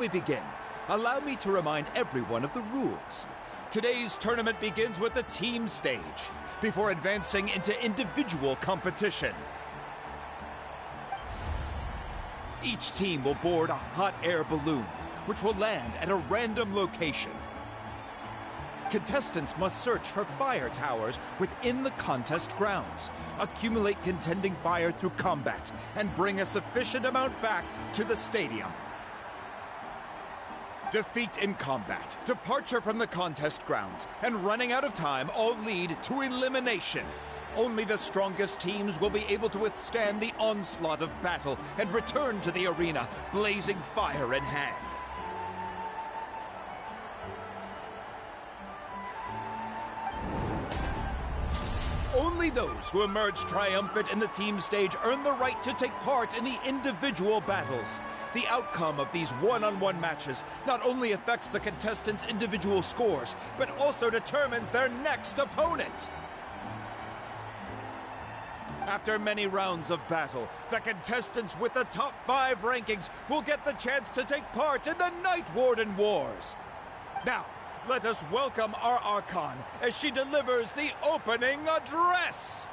We begin. Allow me to remind everyone of the rules. Today's tournament begins with the team stage, before advancing into individual competition. Each team will board a hot air balloon, which will land at a random location. Contestants must search for fire towers within the contest grounds, accumulate contending fire through combat, and bring a sufficient amount back to the stadium. Defeat in combat, departure from the contest grounds, and running out of time all lead to elimination. Only the strongest teams will be able to withstand the onslaught of battle and return to the arena, blazing fire in hand. Only those who emerge triumphant in the team stage earn the right to take part in the individual battles. The outcome of these one-on-one matches not only affects the contestants' individual scores, but also determines their next opponent. After many rounds of battle, the contestants with the top 5 rankings will get the chance to take part in the Night Warden Wars. Now, let us welcome our Archon as she delivers the opening address!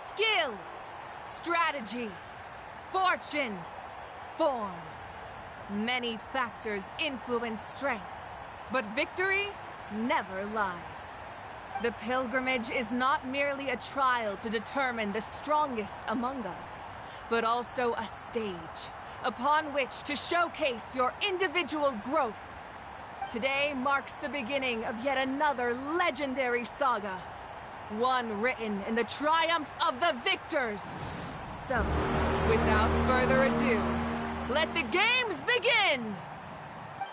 Skill, strategy, fortune, form. Many factors influence strength, but victory never lies. The pilgrimage is not merely a trial to determine the strongest among us, but also a stage upon which to showcase your individual growth. Today marks the beginning of yet another legendary saga, one written in the triumphs of the victors. So, without further ado, let the games begin!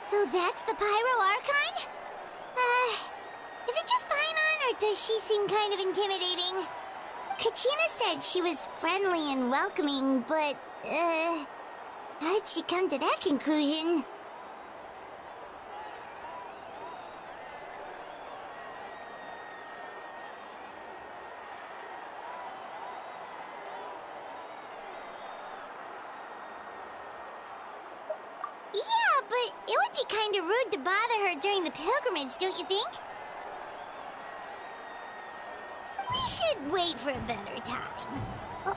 So that's the Pyro Archon? Is it just Paimon, or does she seem kind of intimidating? Kachina said she was friendly and welcoming, but, how did she come to that conclusion? Yeah, but it would be kind of rude to bother her during the pilgrimage, don't you think? We should wait for a better time. Oh,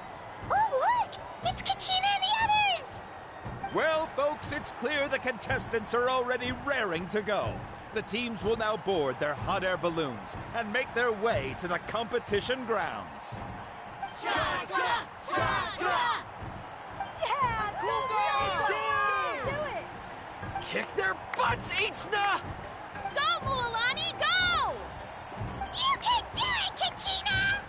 look! It's Kachina and the others! Well, folks, it's clear the contestants are already raring to go. The teams will now board their hot air balloons and make their way to the competition grounds. Chaska! Chaska! Yeah, Kuga! do it! Kick their butts, Itzna! Go, Mualani, go! You can do it, Kachina!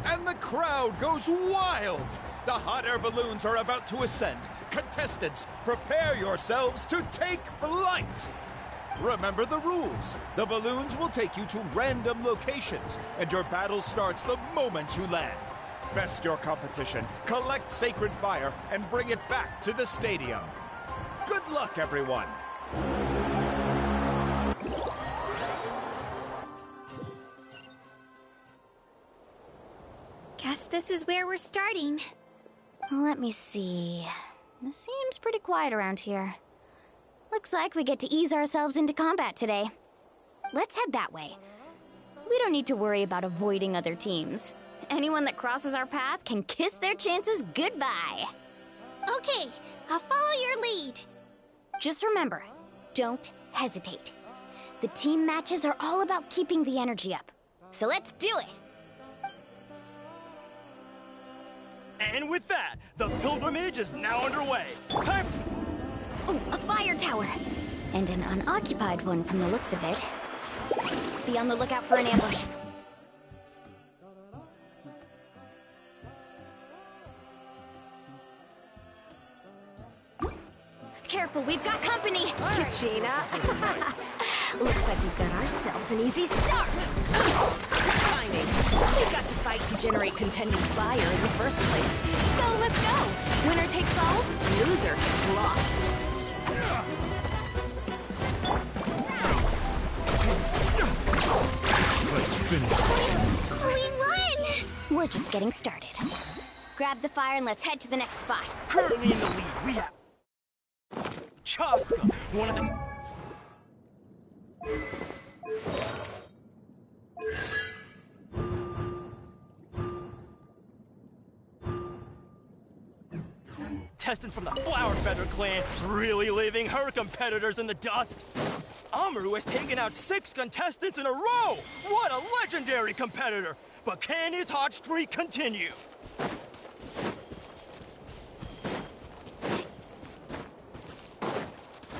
And the crowd goes wild! The hot air balloons are about to ascend. Contestants, prepare yourselves to take flight! Remember the rules. The balloons will take you to random locations, and your battle starts the moment you land. Best your competition, collect sacred fire, and bring it back to the stadium. Good luck, everyone! Guess this is where we're starting. Let me see. It seems pretty quiet around here. Looks like we get to ease ourselves into combat today. Let's head that way. We don't need to worry about avoiding other teams. Anyone that crosses our path can kiss their chances goodbye. Okay, I'll follow your lead. Just remember, don't hesitate. The team matches are all about keeping the energy up. So let's do it! And with that, the pilgrimage is now underway. Time! Oh, a fire tower! And an unoccupied one from the looks of it. Be on the lookout for an ambush. Careful, we've got company! Kachina. Looks like we've got ourselves an easy start. Good timing. We've got to fight to generate contending fire in the first place. So let's go. Winner takes all, loser gets lost. Let's finish. We won! We're just getting started. Grab the fire and let's head to the next spot. Currently in the lead, we have Chaska, one of the... Contestants from the Flower Feather clan, really leaving her competitors in the dust. Amaru has taken out 6 contestants in a row! What a legendary competitor! But can his hot streak continue?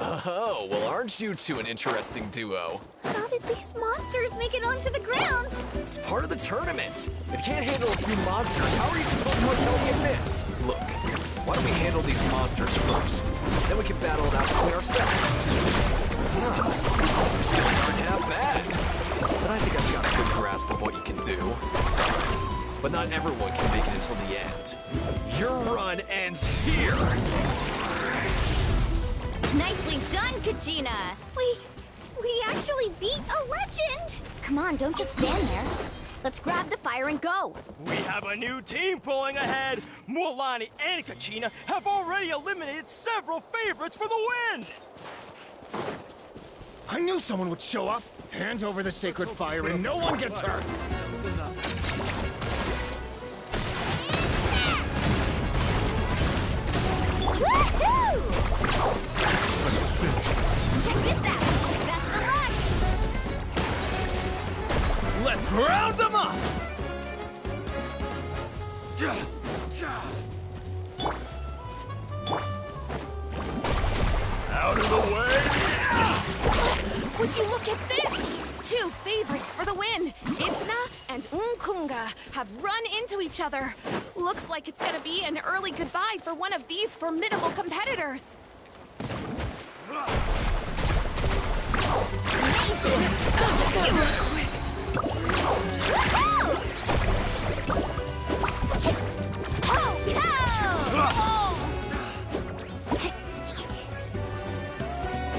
Oh, well, aren't you two an interesting duo? How did these monsters make it onto the grounds? It's part of the tournament. If you can't handle a few monsters, how are you supposed to avoid the abyss? Look, why don't we handle these monsters first? Then we can battle it out between ourselves. Your skills aren't half bad. But I think I've got a good grasp of what you can do. Sorry, but not everyone can make it until the end. Your run ends here! Nicely done, Kachina! We actually beat a legend! Come on, don't just stand there. Let's grab the fire and go! We have a new team pulling ahead! Mualani and Kachina have already eliminated several favorites for the win! I knew someone would show up. Hand over the sacred fire and no one gets hurt. Woohoo! Check this out! Best of luck! Let's round them up! Out of the way! Would you look at this? 2 favorites for the win. Itzna and Unkunga have run into each other. Looks like it's gonna be an early goodbye for one of these formidable competitors.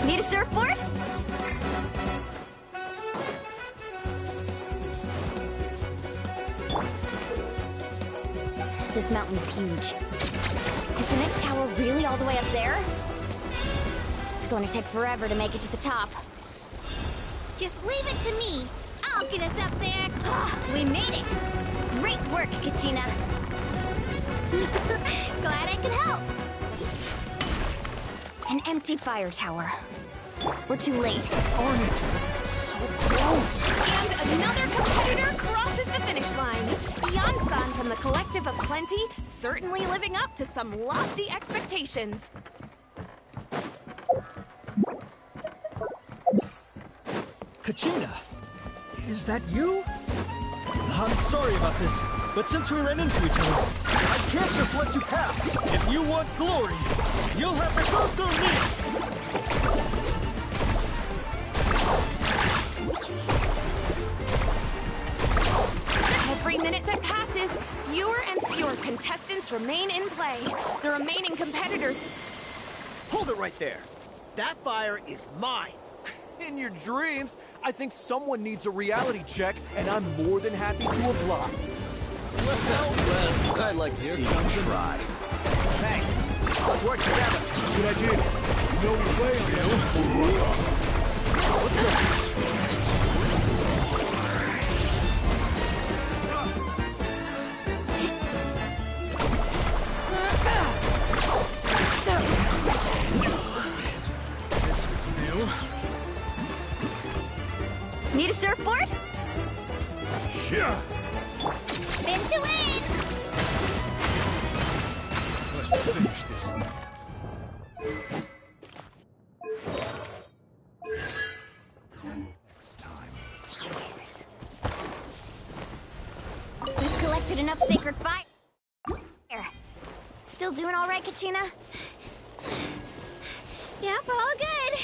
Need a surfboard? This mountain is huge. Is the next tower really all the way up there? It's going to take forever to make it to the top. Just leave it to me. I'll get us up there. We made it. Great work, Kachina. Glad I could help. An empty fire tower. We're too late. Darn it! So close! And another competitor crosses the finish line. Yan-san from the Collective of Plenty, certainly living up to some lofty expectations. Kachina, is that you? I'm sorry about this, but since we ran into each other, I can't just let you pass. If you want glory, you'll have to go through me! Every minute that passes, fewer and fewer contestants remain in play. The remaining competitors... Hold it right there. That fire is mine. In your dreams, I think someone needs a reality check, and I'm more than happy to apply. Well, I'd like to see you try. Hey, let's work together. Good idea. No way, you. Let's go. This was new. Need a surfboard? Yeah. Spin to win! Let's finish this. Next time. We've collected enough sacred fire. Still doing all right, Kachina? Yep, all good.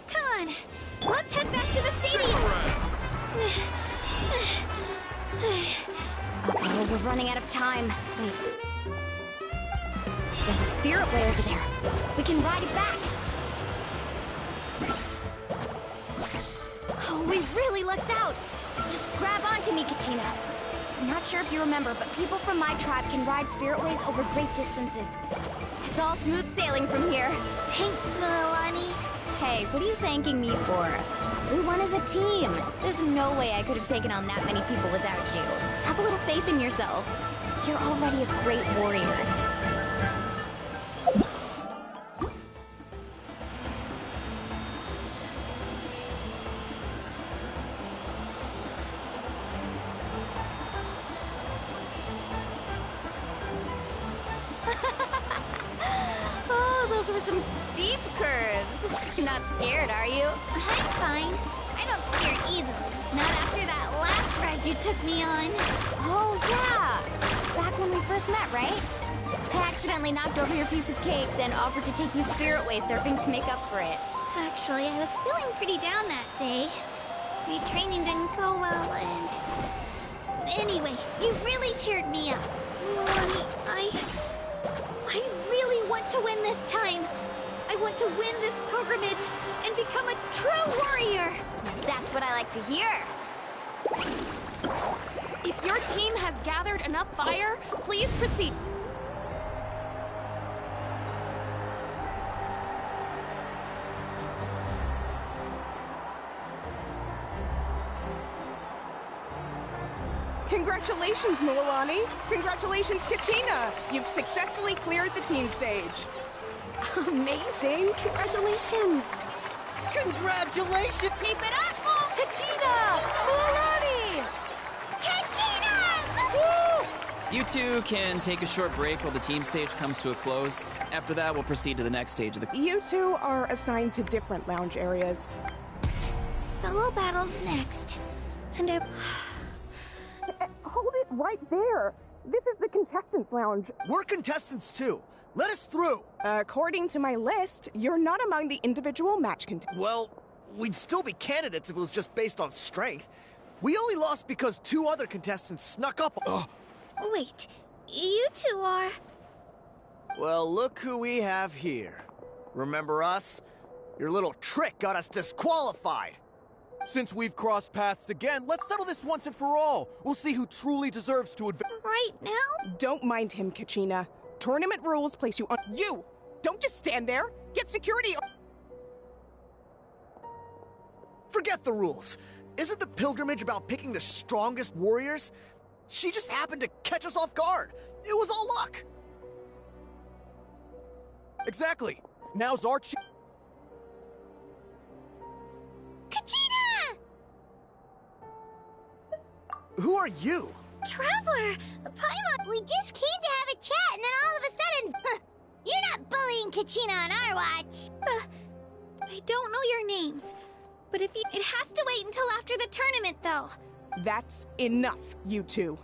Come on, Let's head back to the stadium! Uh-oh, we're running out of time. Wait. There's a spirit way over there. We can ride it back. Oh, we really lucked out. Just grab onto me, Kachina. I'm not sure if you remember, but people from my tribe can ride spiritways over great distances. It's all smooth sailing from here. Thanks, Milani. Hey, what are you thanking me for? We won as a team. There's no way I could have taken on that many people without you. Have a little faith in yourself. You're already a great warrior. Some steep curves. You're not scared, are you? I'm fine. I don't scare easily. Not after that last ride you took me on. Oh, yeah. Back when we first met, right? I accidentally knocked over your piece of cake, then offered to take you spiritway surfing to make up for it. Actually, I was feeling pretty down that day. My training didn't go well, and... Anyway, you really cheered me up. Milani, I really want to win this time. I want to win this pilgrimage and become a true warrior. That's what I like to hear. If your team has gathered enough fire, please proceed. Congratulations, Milani! Congratulations, Kachina! You've successfully cleared the team stage. Amazing! Congratulations! Congratulations! Keep it up, Kachina! Milani! Kachina! Woo! You two can take a short break while the team stage comes to a close. After that, we'll proceed to the next stage of the... You two are assigned to different lounge areas. Solo battles next. And Hold it right there! This is the contestants' lounge. We're contestants too. Let us through. According to my list, you're not among the individual match contestants. Well, we'd still be candidates if it was just based on strength. We only lost because 2 other contestants snuck up. Ugh. Wait, you two are... Well, look who we have here. Remember us? Your little trick got us disqualified. Since we've crossed paths again, let's settle this once and for all. We'll see who truly deserves to advance. Right now? Don't mind him, Kachina. Tournament rules place you on... You! Don't just stand there! Get security! Forget the rules. Isn't the pilgrimage about picking the strongest warriors? She just happened to catch us off guard. It was all luck. Exactly. Now's our chance. Kachina! Who are you? Traveler! Paimon! We just came to have a chat, and then all of a sudden... You're not bullying Kachina on our watch! I don't know your names, but if you... It has to wait until after the tournament, though. That's enough, you two.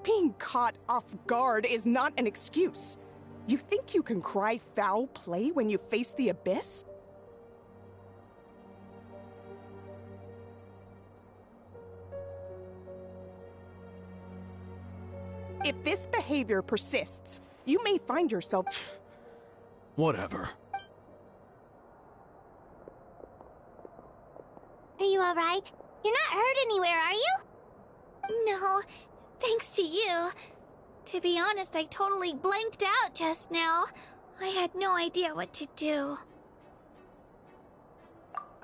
Being caught off guard is not an excuse. You think you can cry foul play when you face the abyss? If this behavior persists, you may find yourself... Whatever. Are you alright? You're not hurt anywhere, are you? No, thanks to you. To be honest, I totally blanked out just now. I had no idea what to do.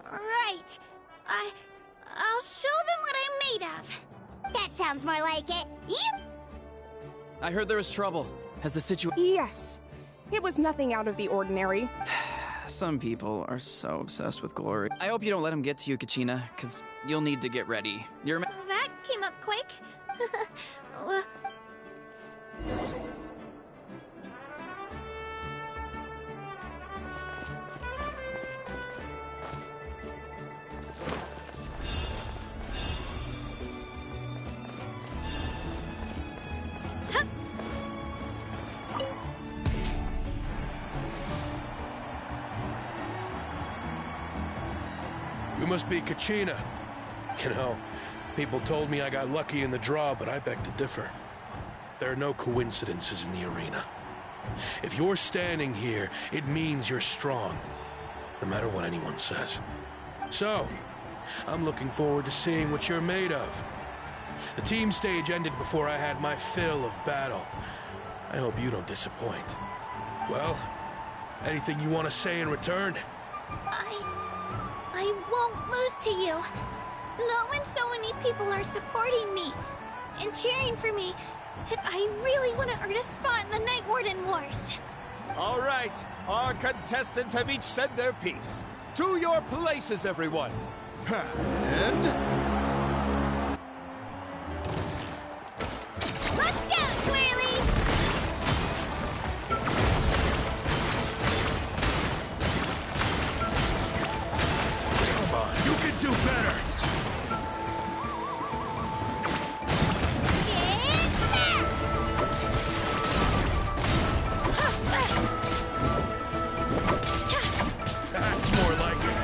Right. I'll show them what I'm made of. That sounds more like it. Yep. I heard there was trouble. Has the situation... Yes. It was nothing out of the ordinary. Some people are so obsessed with glory. I hope you don't let him get to you, Kachina, because you'll need to get ready. You're... That came up quick. Well... You must be Kachina. You know, people told me I got lucky in the draw, but I beg to differ. There are no coincidences in the arena. If you're standing here, it means you're strong, no matter what anyone says. So, I'm looking forward to seeing what you're made of. The team stage ended before I had my fill of battle. I hope you don't disappoint. Well, anything you want to say in return? I won't lose to you. Not when so many people are supporting me and cheering for me. I really want to earn a spot in the Night Warden Wars. All right, our contestants have each said their piece. To your places, everyone. And... Let's go, Twirly! Come on, you can do better! That's more like it.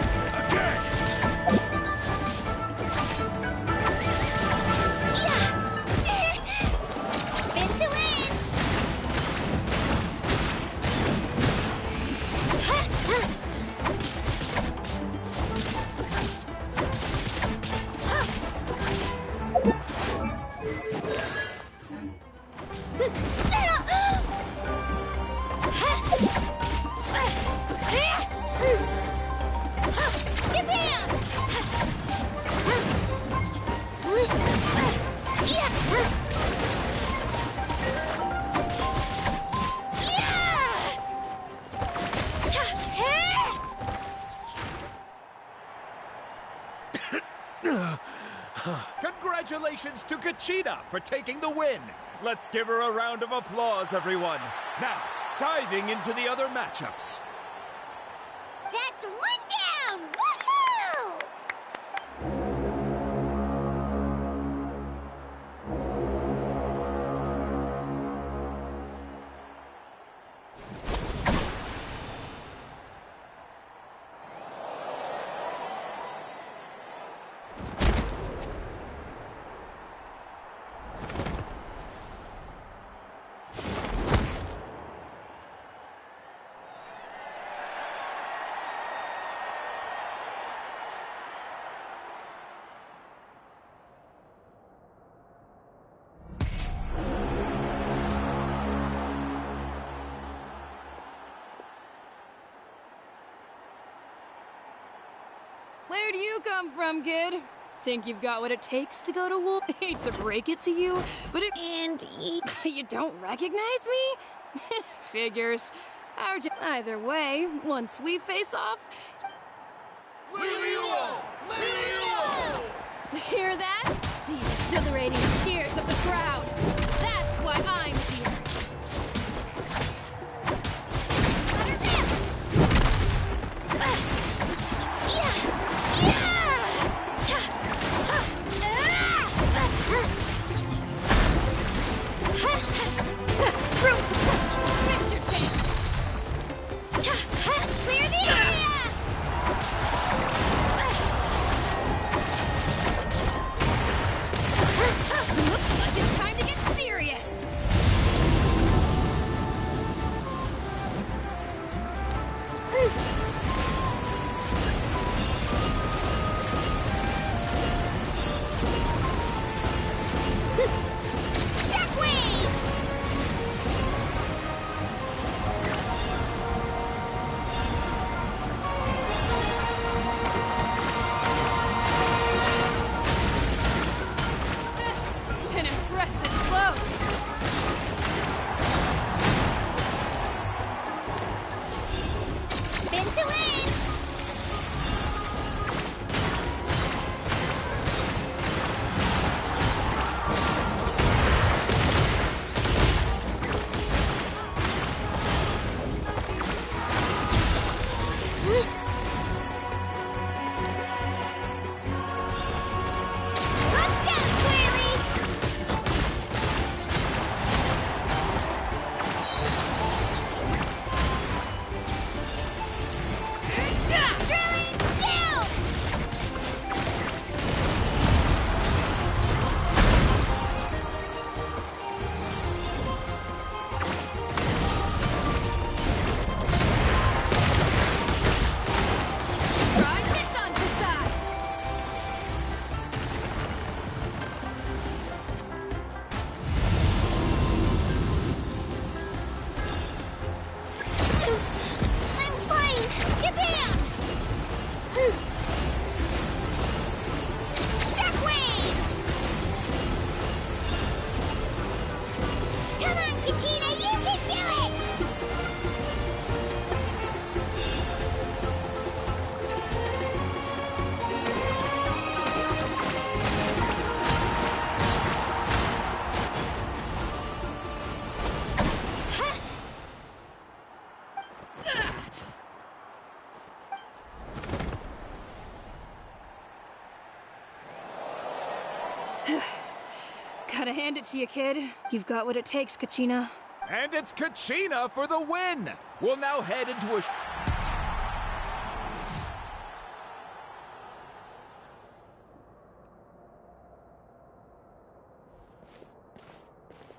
Again! Spin to win! Congratulations to Kachina for taking the win. Let's give her a round of applause, everyone. Now, diving into the other matchups. That's one down! Woohoo! Where do you come from, kid? Think you've got what it takes to go to war? Hate to break it to you, but And you don't recognize me? Figures. Either way, once we face off... Hear that? The exhilarating cheers of the crowd. That's why I'm here. Mr. Chance! Clear the area! Looks like it's time to get serious. Shockwave! An impressive flow. Spin to win! Gotta hand it to you, kid. You've got what it takes, Kachina. And it's Kachina for the win! We'll now head into a...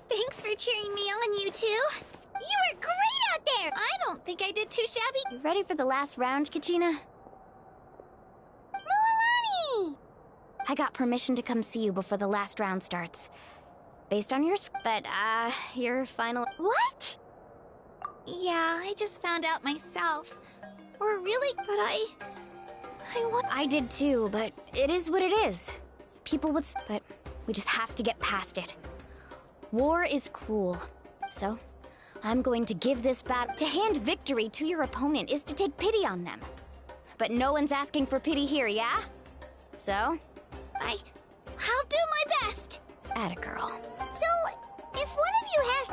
Thanks for cheering me on, you two. You were great out there! I don't think I did too shabby. You ready for the last round, Kachina? Milani! I got permission to come see you before the last round starts. Based on your final... What? Yeah, I just found out myself. Or really, but I did too, but it is what it is. People would... But we just have to get past it. War is cruel. So, I'm going to give this battle... To hand victory to your opponent is to take pity on them. But no one's asking for pity here, yeah? So, I'll do my best. Atta girl. So, if one of you has...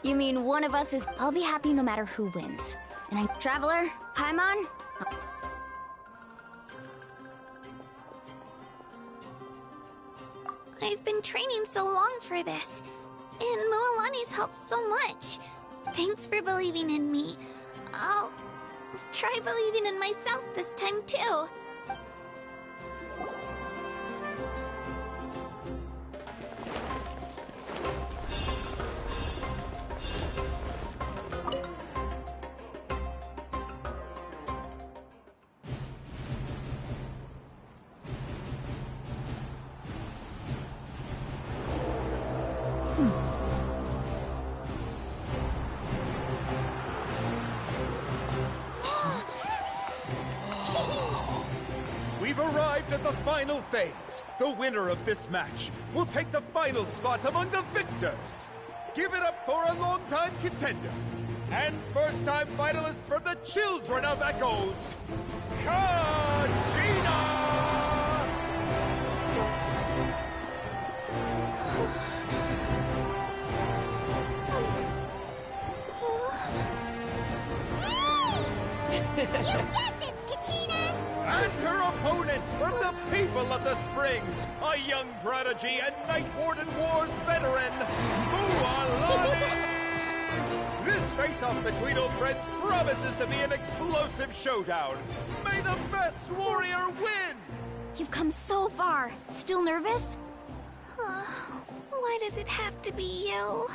You mean one of us is... I'll be happy no matter who wins. And Traveler, Paimon... I've been training so long for this, and Moalani's helped so much. Thanks for believing in me. I'll try believing in myself this time too. We've arrived at the final phase. The winner of this match will take the final spot among the victors. Give it up for a long-time contender and first-time finalist from the Children of Echoes, Kachina! You get this, Kachina! And her opponent from the people of the Springs, a young prodigy and Night Warden Wars veteran, Mualani! This face-off between old friends promises to be an explosive showdown. May the best warrior win! You've come so far. Still nervous? Why does it have to be you?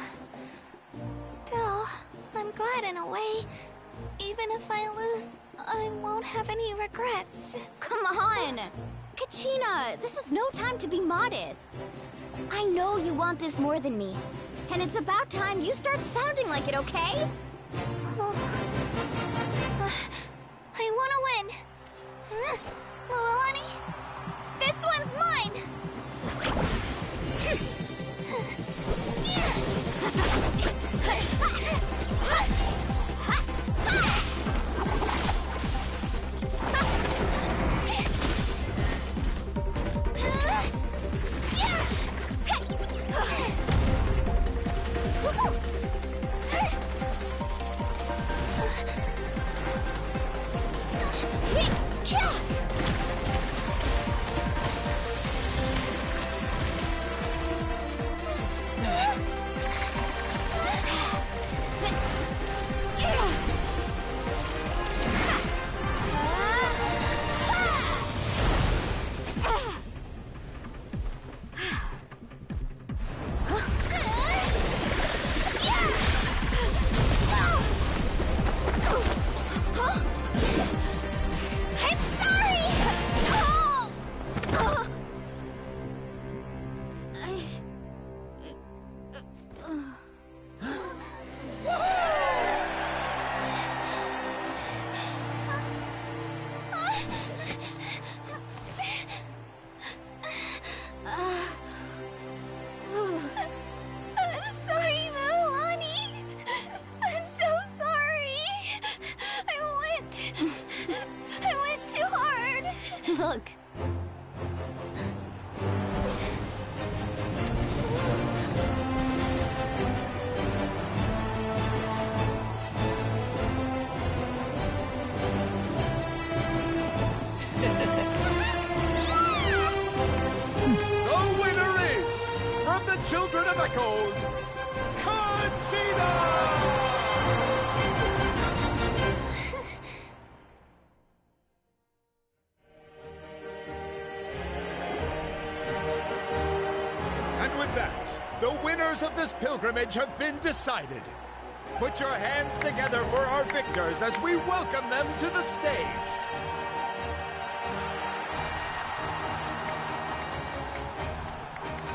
Still, I'm glad in a way. Even if I lose, I won't have any regrets. Come on! Kachina, this is no time to be modest. I know you want this more than me. And it's about time you start sounding like it, okay? I want to win. Milani, this one's mine! Look. The children of Echoes, Genshin! And with that, the winners of this pilgrimage have been decided. Put your hands together for our victors as we welcome them to the stage.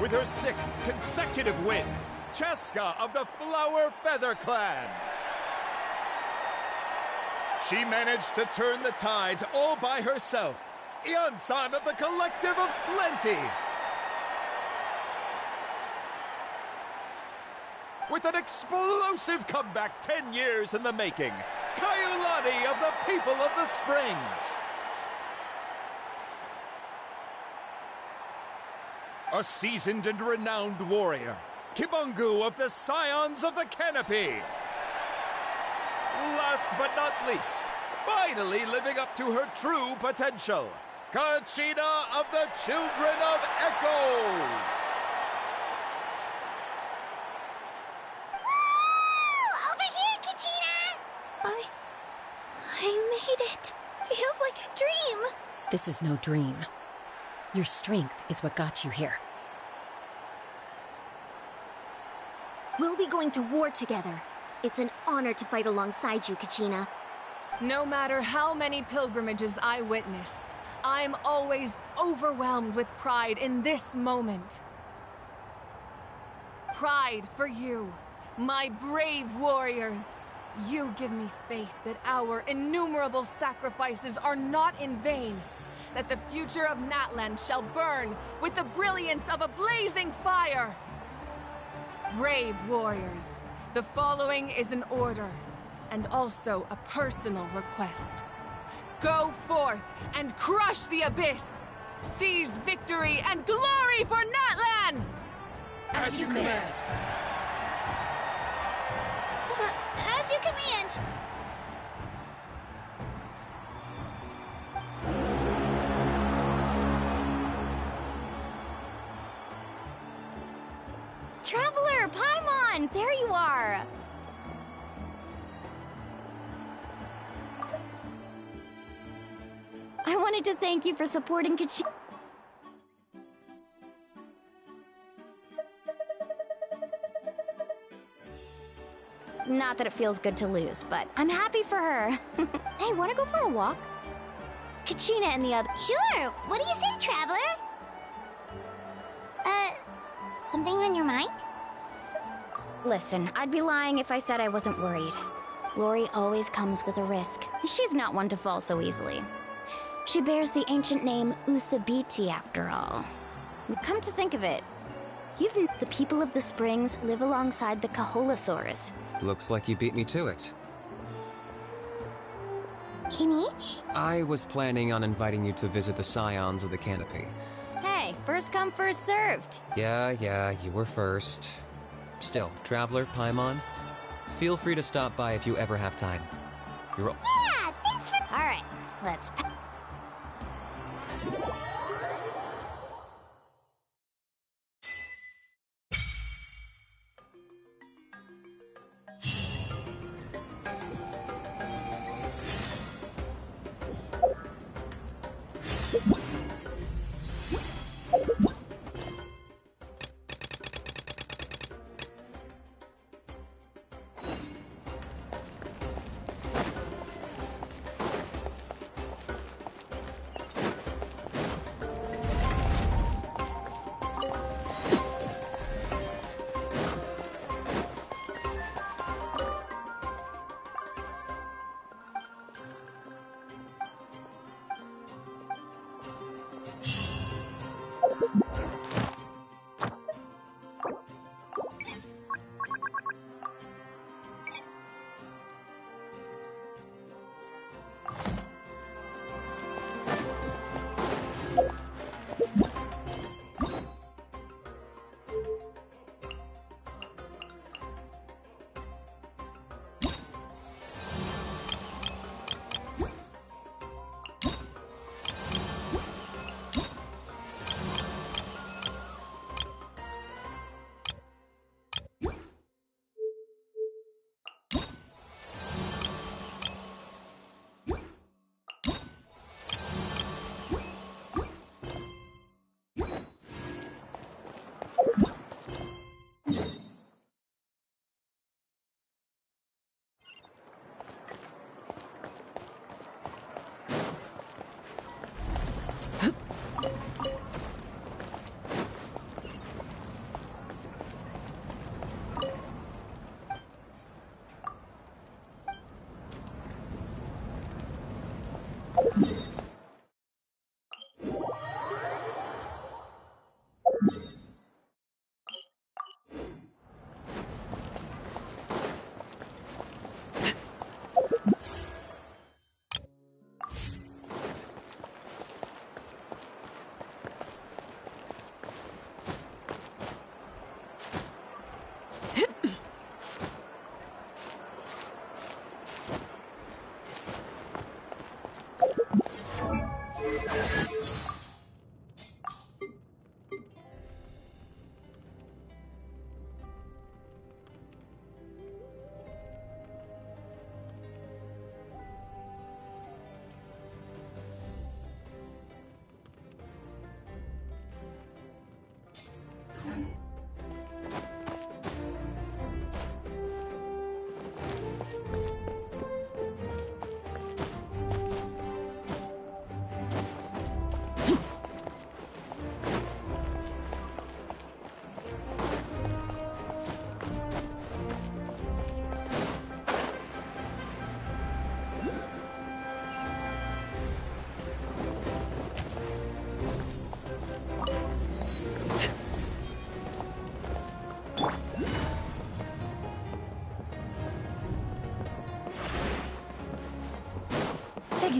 With her 6th consecutive win, Cheska of the Flower Feather Clan. She managed to turn the tides all by herself. Ian-san of the Collective of Plenty. With an explosive comeback 10 years in the making, Kaiulani of the People of the Springs. A seasoned and renowned warrior, Kibungu of the Scions of the Canopy. Last but not least, finally living up to her true potential, Kachina of the Children of Echoes. I made it. Feels like a dream. This is no dream. Your strength is what got you here. We'll be going to war together. It's an honor to fight alongside you, Kachina. No matter how many pilgrimages I witness, I'm always overwhelmed with pride in this moment. Pride for you, my brave warriors. You give me faith that our innumerable sacrifices are not in vain, that the future of Natlan shall burn with the brilliance of a blazing fire. Brave warriors, the following is an order, and also a personal request. Go forth and crush the abyss! Seize victory and glory for Natlan! As you command. As you command. Traveler, Paimon, there you are. I wanted to thank you for supporting Kachina. Not that it feels good to lose, but I'm happy for her. Hey, wanna go for a walk? Kachina and the other— Sure! What do you say, Traveler? Something on your mind? Listen, I'd be lying if I said I wasn't worried. Glory always comes with a risk. She's not one to fall so easily. She bears the ancient name Uthabiti, after all. Come to think of it, the people of the Springs live alongside the Kaholasaurus. Looks like you beat me to it. Kinich? I was planning on inviting you to visit the Scions of the Canopy. Hey, first come, first served. Yeah, you were first. Still, Traveler, Paimon, feel free to stop by if you ever have time. You're— Yeah, thanks for— Alright, let's—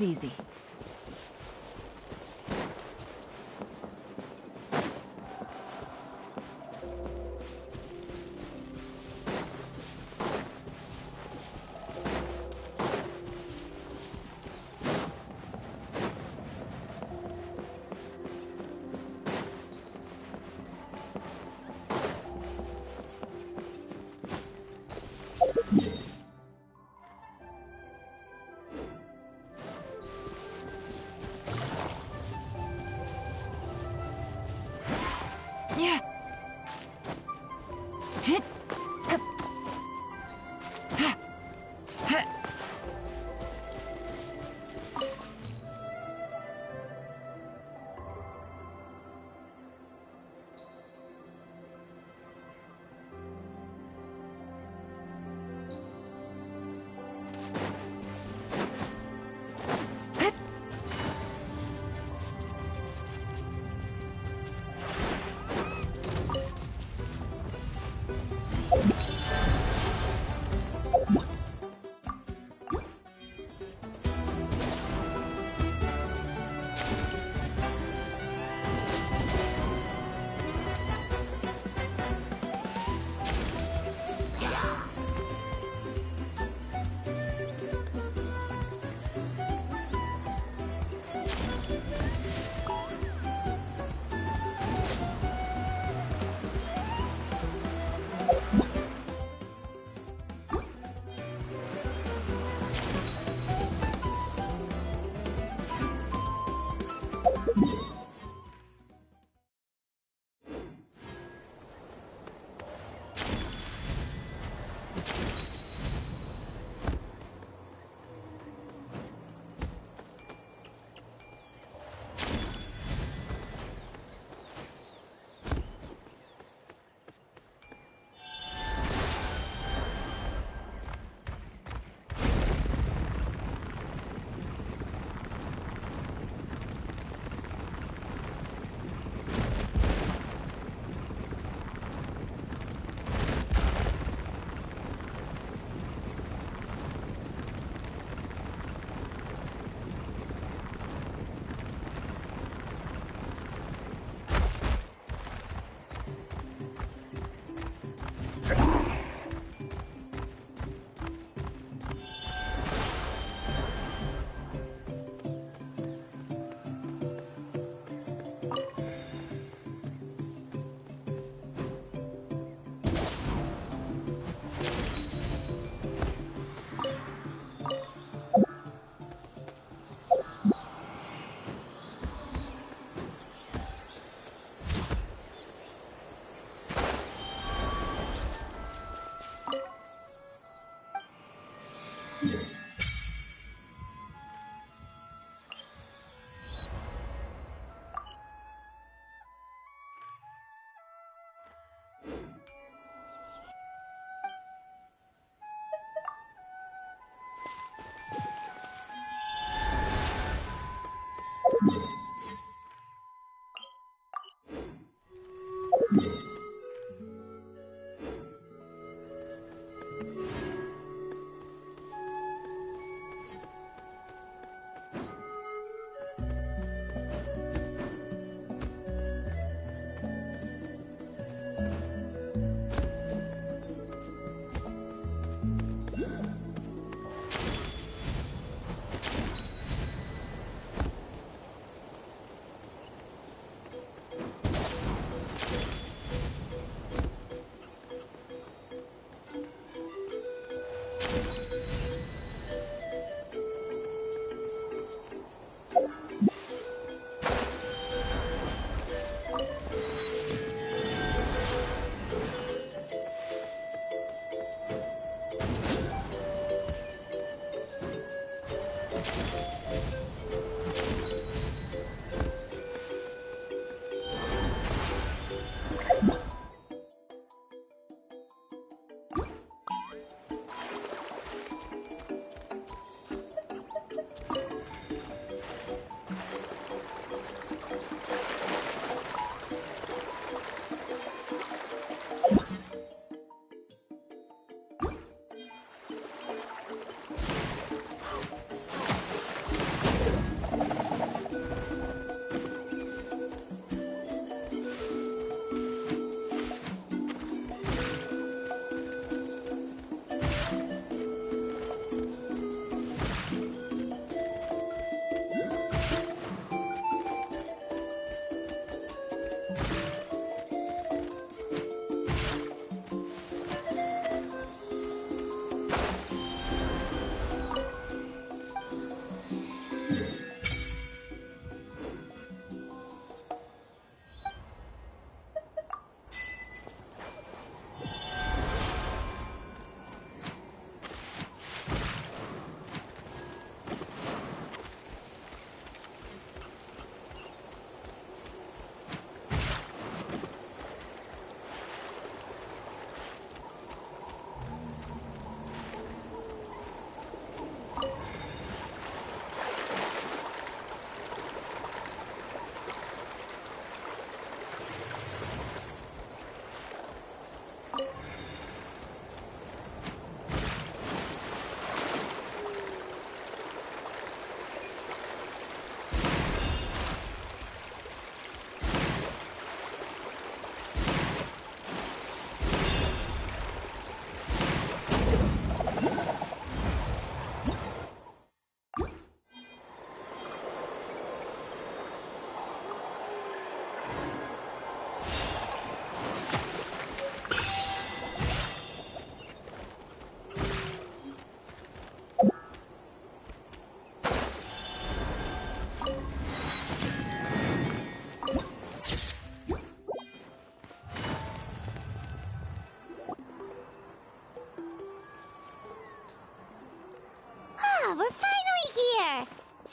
easy. Yeah. Hit. Up. Ha. Ha.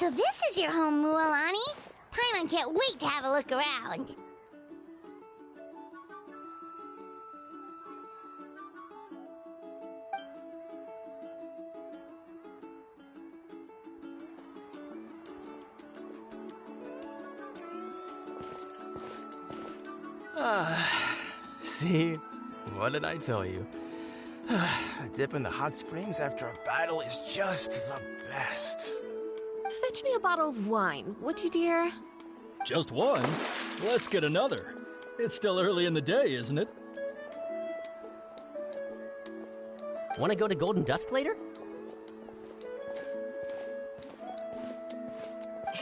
So this is your home, Mualani? Paimon can't wait to have a look around. See? What did I tell you? A dip in the hot springs after a battle is just the best. Fetch me a bottle of wine, would you, dear? Just one? Let's get another. It's still early in the day, isn't it? Want to go to Golden Dusk later?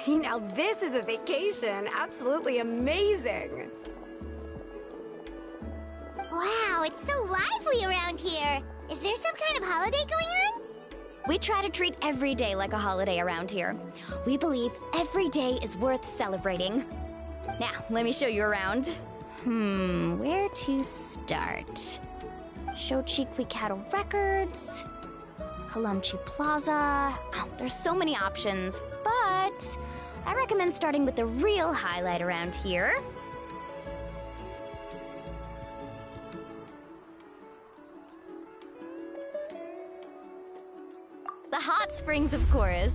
Now this is a vacation. Absolutely amazing. Wow, it's so lively around here. Is there some kind of holiday going on? We try to treat every day like a holiday around here. We believe every day is worth celebrating. Now, let me show you around. Where to start? Shochiqui Cattle Records, Kalamchi Plaza. Oh, there's so many options, but I recommend starting with the real highlight around here. The hot springs, of course.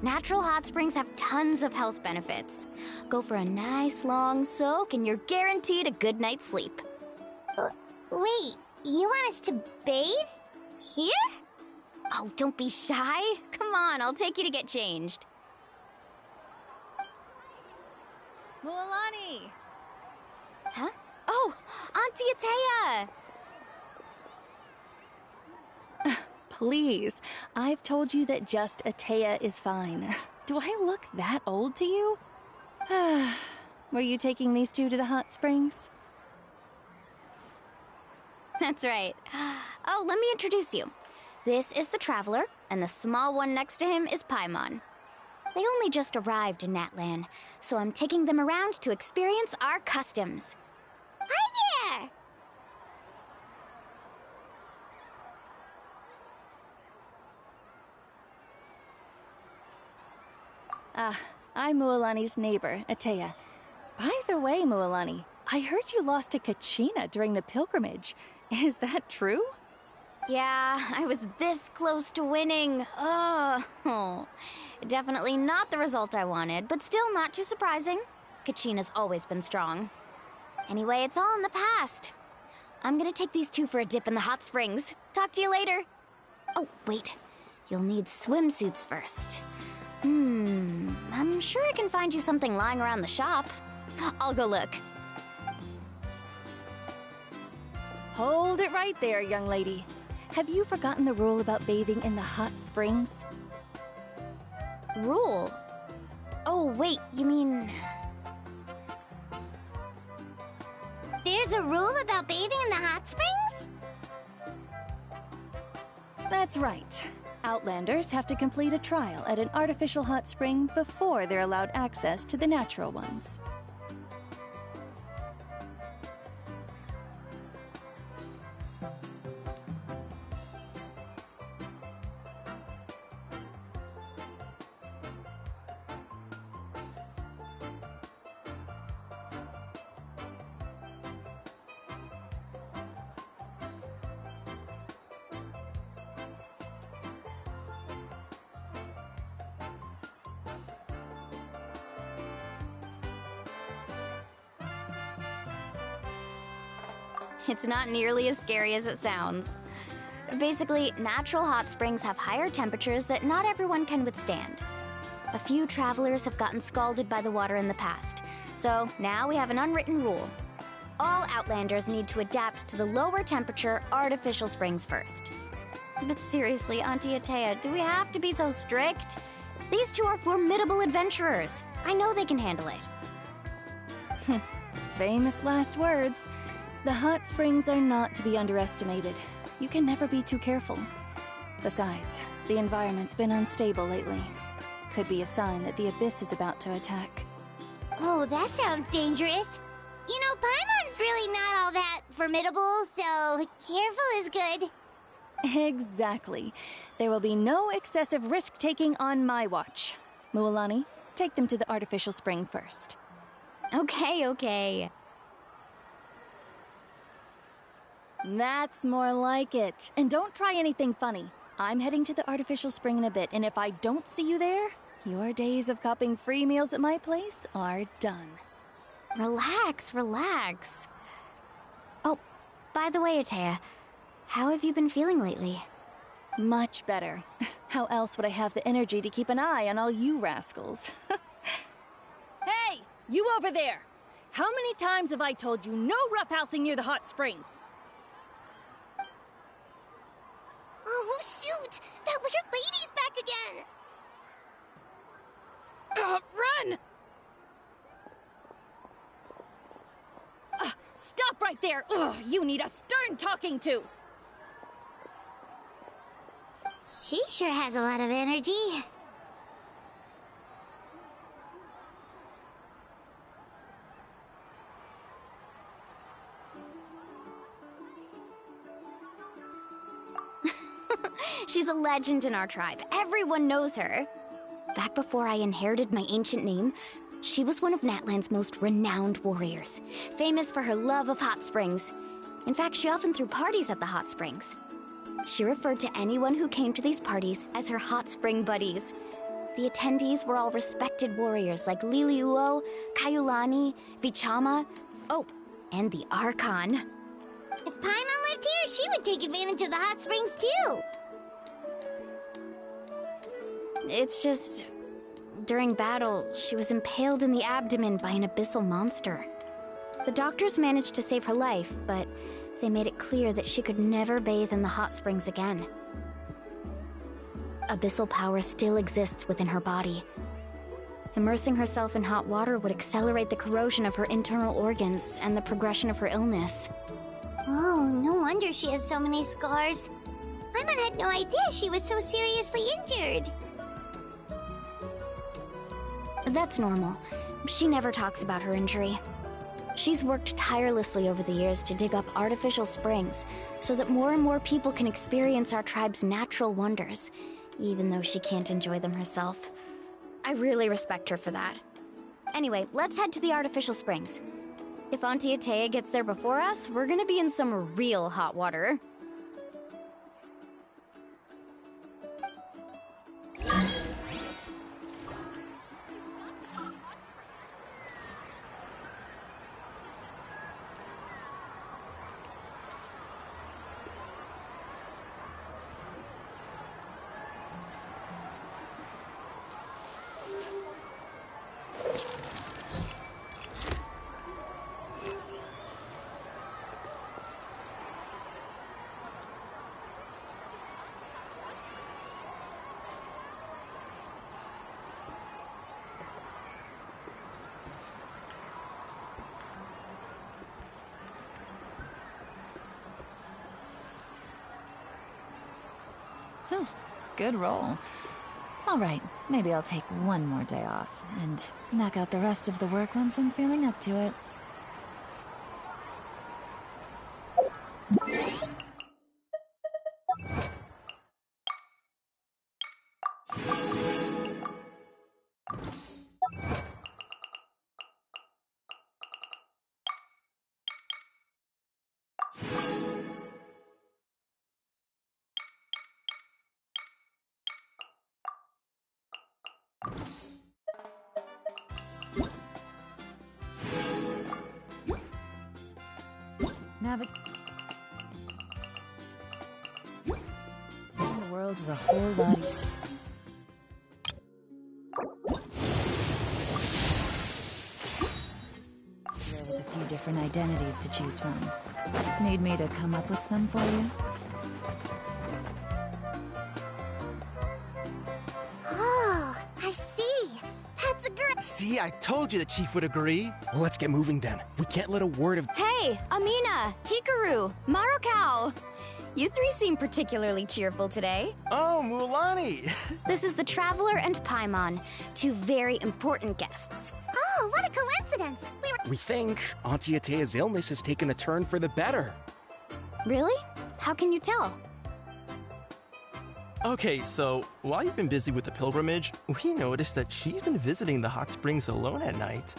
Natural hot springs have tons of health benefits. Go for a nice long soak and you're guaranteed a good night's sleep. Wait, you want us to bathe? Here? Oh, don't be shy. Come on, I'll take you to get changed. Mualani! Huh? Oh, Auntie Atea! Please, I've told you that just Atea is fine. Do I look that old to you? Were you taking these two to the hot springs? That's right. Oh, let me introduce you. This is the Traveler, and the small one next to him is Paimon. They only just arrived in Natlan, so I'm taking them around to experience our customs. Hi there! I'm Mualani's neighbor, Atea. By the way, Mualani, I heard you lost to Kachina during the pilgrimage. Is that true? Yeah, I was this close to winning. Oh, definitely not the result I wanted, but still not too surprising. Kachina's always been strong. Anyway, it's all in the past. I'm gonna take these two for a dip in the hot springs. Talk to you later. Oh, wait. You'll need swimsuits first. I'm sure I can find you something lying around the shop. I'll go look. Hold it right there, young lady. Have you forgotten the rule about bathing in the hot springs? Rule? Oh, wait, you mean... There's a rule about bathing in the hot springs? That's right. Outlanders have to complete a trial at an artificial hot spring before they're allowed access to the natural ones. It's not nearly as scary as it sounds. Basically, natural hot springs have higher temperatures that not everyone can withstand. A few travelers have gotten scalded by the water in the past, so now we have an unwritten rule. All Outlanders need to adapt to the lower temperature artificial springs first. But seriously, Auntie Atea, do we have to be so strict? These two are formidable adventurers. I know they can handle it. Famous last words. The hot springs are not to be underestimated. You can never be too careful. Besides, the environment's been unstable lately. Could be a sign that the Abyss is about to attack. Oh, that sounds dangerous. You know, Paimon's really not all that formidable, so careful is good. Exactly. There will be no excessive risk-taking on my watch. Mualani, take them to the artificial spring first. Okay. That's more like it. And don't try anything funny. I'm heading to the artificial spring in a bit, and if I don't see you there, your days of copping free meals at my place are done. Relax. Oh, by the way, Atea, how have you been feeling lately? Much better. How else would I have the energy to keep an eye on all you rascals? Hey, you over there! How many times have I told you no roughhousing near the hot springs? Oh, shoot! That weird lady's back again! Run! Stop right there! Ugh, you need a stern talking to! She sure has a lot of energy. She's a legend in our tribe. Everyone knows her. Back before I inherited my ancient name, she was one of Natlan's most renowned warriors, famous for her love of hot springs. In fact, she often threw parties at the hot springs. She referred to anyone who came to these parties as her hot spring buddies. The attendees were all respected warriors like Liliuo, Kaiulani, Vichama, oh, and the Archon. If Paimon lived here, she would take advantage of the hot springs too. It's just... during battle, she was impaled in the abdomen by an abyssal monster. The doctors managed to save her life, but they made it clear that she could never bathe in the hot springs again. Abyssal power still exists within her body. Immersing herself in hot water would accelerate the corrosion of her internal organs and the progression of her illness. Oh, no wonder she has so many scars. Paimon had no idea she was so seriously injured. That's normal. She never talks about her injury. She's worked tirelessly over the years to dig up artificial springs so that more and more people can experience our tribe's natural wonders, even though she can't enjoy them herself. I really respect her for that. Anyway, let's head to the artificial springs. If Auntie Atea gets there before us, we're gonna be in some real hot water. Good roll. All right, maybe I'll take one more day off and knock out the rest of the work once I'm feeling up to it. The world is a whole lot. Here with a few different identities to choose from. Need me to come up with some for you? Oh, I see. That's a girl. See, I told you the chief would agree. Well, let's get moving then. We can't let a word of... Hey, Amina, Hikaru, Marukao. You three seem particularly cheerful today. Oh, Mualani! This is the Traveler and Paimon, two very important guests. Oh, what a coincidence! We think Auntie Atea's illness has taken a turn for the better. Really? How can you tell? Okay, so while you've been busy with the pilgrimage, we noticed that she's been visiting the hot springs alone at night.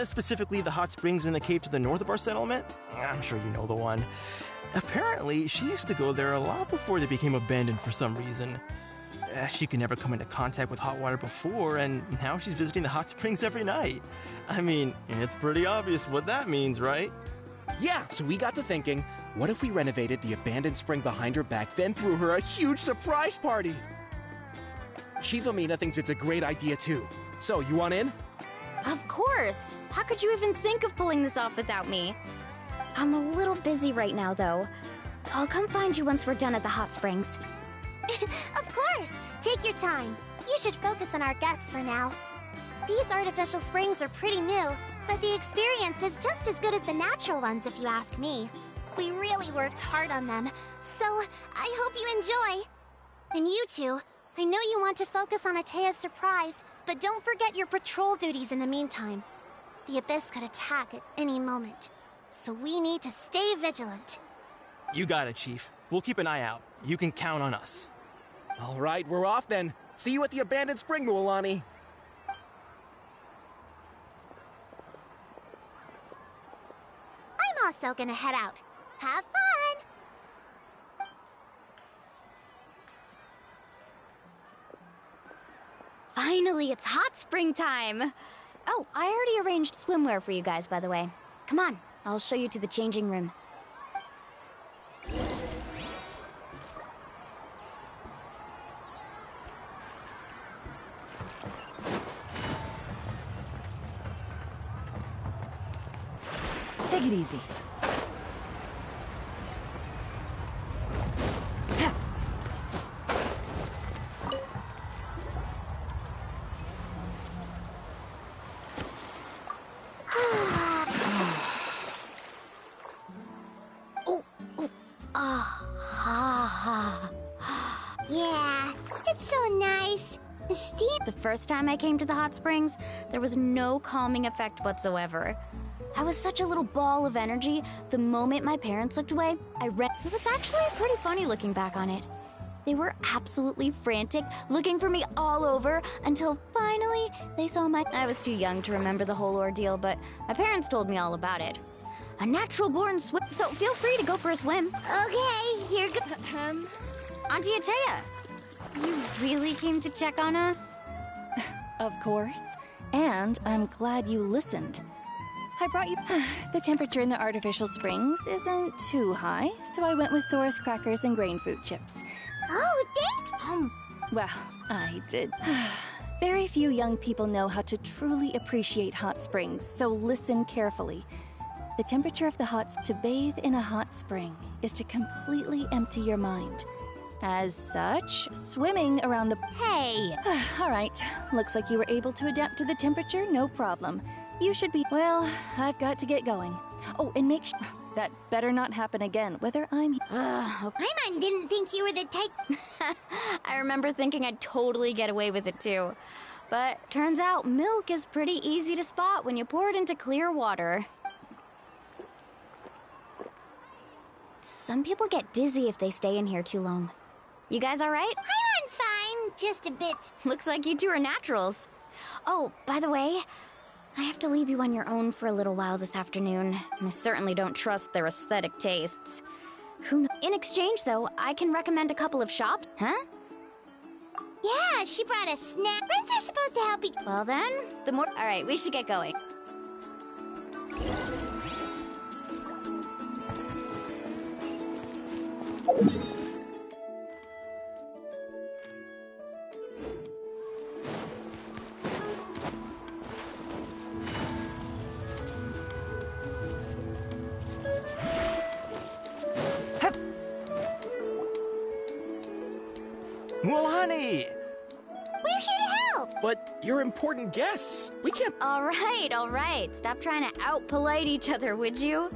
Specifically, the hot springs in the cave to the north of our settlement. I'm sure you know the one. Apparently, she used to go there a lot before they became abandoned for some reason. She could never come into contact with hot water before, and now she's visiting the hot springs every night. I mean, it's pretty obvious what that means, right? Yeah, so we got to thinking, what if we renovated the abandoned spring behind her back, then threw her a huge surprise party? Chief Amina thinks it's a great idea too. So, you want in? Of course! How could you even think of pulling this off without me? I'm a little busy right now, though. I'll come find you once we're done at the hot springs. Of course! Take your time. You should focus on our guests for now. These artificial springs are pretty new, but the experience is just as good as the natural ones if you ask me. We really worked hard on them, so I hope you enjoy. And you two, I know you want to focus on Atea's surprise, but don't forget your patrol duties in the meantime. The Abyss could attack at any moment, so we need to stay vigilant. You got it, Chief. We'll keep an eye out. You can count on us. All right, we're off then. See you at the abandoned spring, Mualani. I'm also gonna head out. Have fun! Finally, it's hot spring time! Oh, I already arranged swimwear for you guys, by the way. Come on, I'll show you to the changing room. Take it easy. Yeah, it's so nice. The first time I came to the hot springs, there was no calming effect whatsoever. I was such a little ball of energy. The moment my parents looked away, It was actually pretty funny looking back on it. They were absolutely frantic, looking for me all over, until finally they saw I was too young to remember the whole ordeal, but my parents told me all about it. A natural-born swim, so feel free to go for a swim. Okay, here goes. Auntie Atea, you really came to check on us? Of course. And I'm glad you listened. I brought you... The temperature in the artificial springs isn't too high, so I went with Saurus crackers and grain fruit chips. Oh, thanks! Well, I did. Very few young people know how to truly appreciate hot springs, so listen carefully. The temperature of the to bathe in a hot spring is to completely empty your mind. As such, swimming around the... Hey! All right, looks like you were able to adapt to the temperature, no problem. You should be... Well, I've got to get going. Oh, and make sure... That better not happen again, whether I'm... Paimon didn't think you were the type... I remember thinking I'd totally get away with it too. But turns out milk is pretty easy to spot when you pour it into clear water. Some people get dizzy if they stay in here too long. You guys alright? Paimon's fine, just a bit... Looks like you two are naturals. Oh, by the way... I have to leave you on your own for a little while this afternoon. I certainly don't trust their aesthetic tastes. In exchange, though, I can recommend a couple of shops. Huh? Yeah, she brought a snack. Friends are supposed to help each... Well then, the more... Alright, we should get going. Mualani! We're here to help! But you're important guests. We can't... All right. Stop trying to out-polite each other, would you?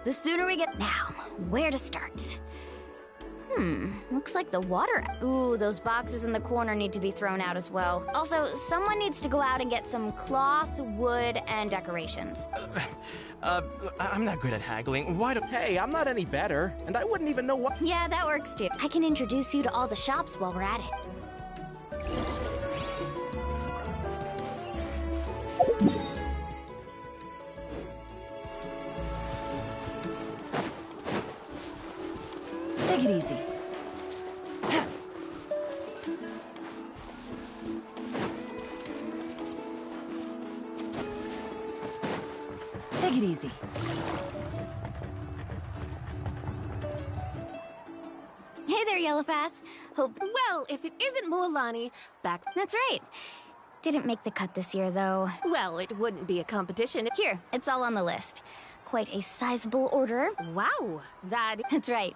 The sooner we get... Now, where to start? Looks like the water. Ooh, those boxes in the corner need to be thrown out as well. Also, someone needs to go out and get some cloth, wood, and decorations. I'm not good at haggling. Why do— Hey, I'm not any better, and I wouldn't even know what— Yeah, that works too. I can introduce you to all the shops while we're at it. Take it easy. Take it easy. Hey there, Yellowpath. Hope. Well, if it isn't Mualani, back. That's right. Didn't make the cut this year, though. Well, it wouldn't be a competition. Here, it's all on the list. Quite a sizable order. Wow, that... That's right.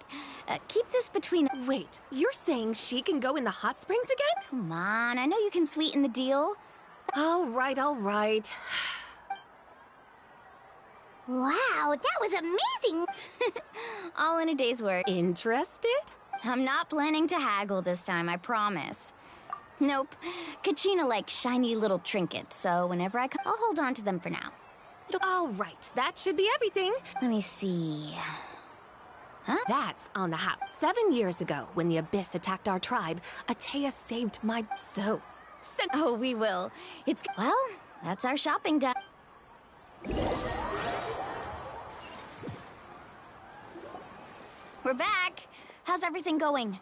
Keep this between... Wait, you're saying she can go in the hot springs again? Come on, I know you can sweeten the deal. All right, all right. Wow, that was amazing! All in a day's work. Interested? I'm not planning to haggle this time, I promise. Nope. Kachina likes shiny little trinkets, so whenever I come, I'll hold on to them for now. All right, that should be everything. Let me see... Huh? That's on the house. 7 years ago, when the Abyss attacked our tribe, Atea saved my... So... Oh, we will. It's... Well, that's our shopping done. We're back. How's everything going?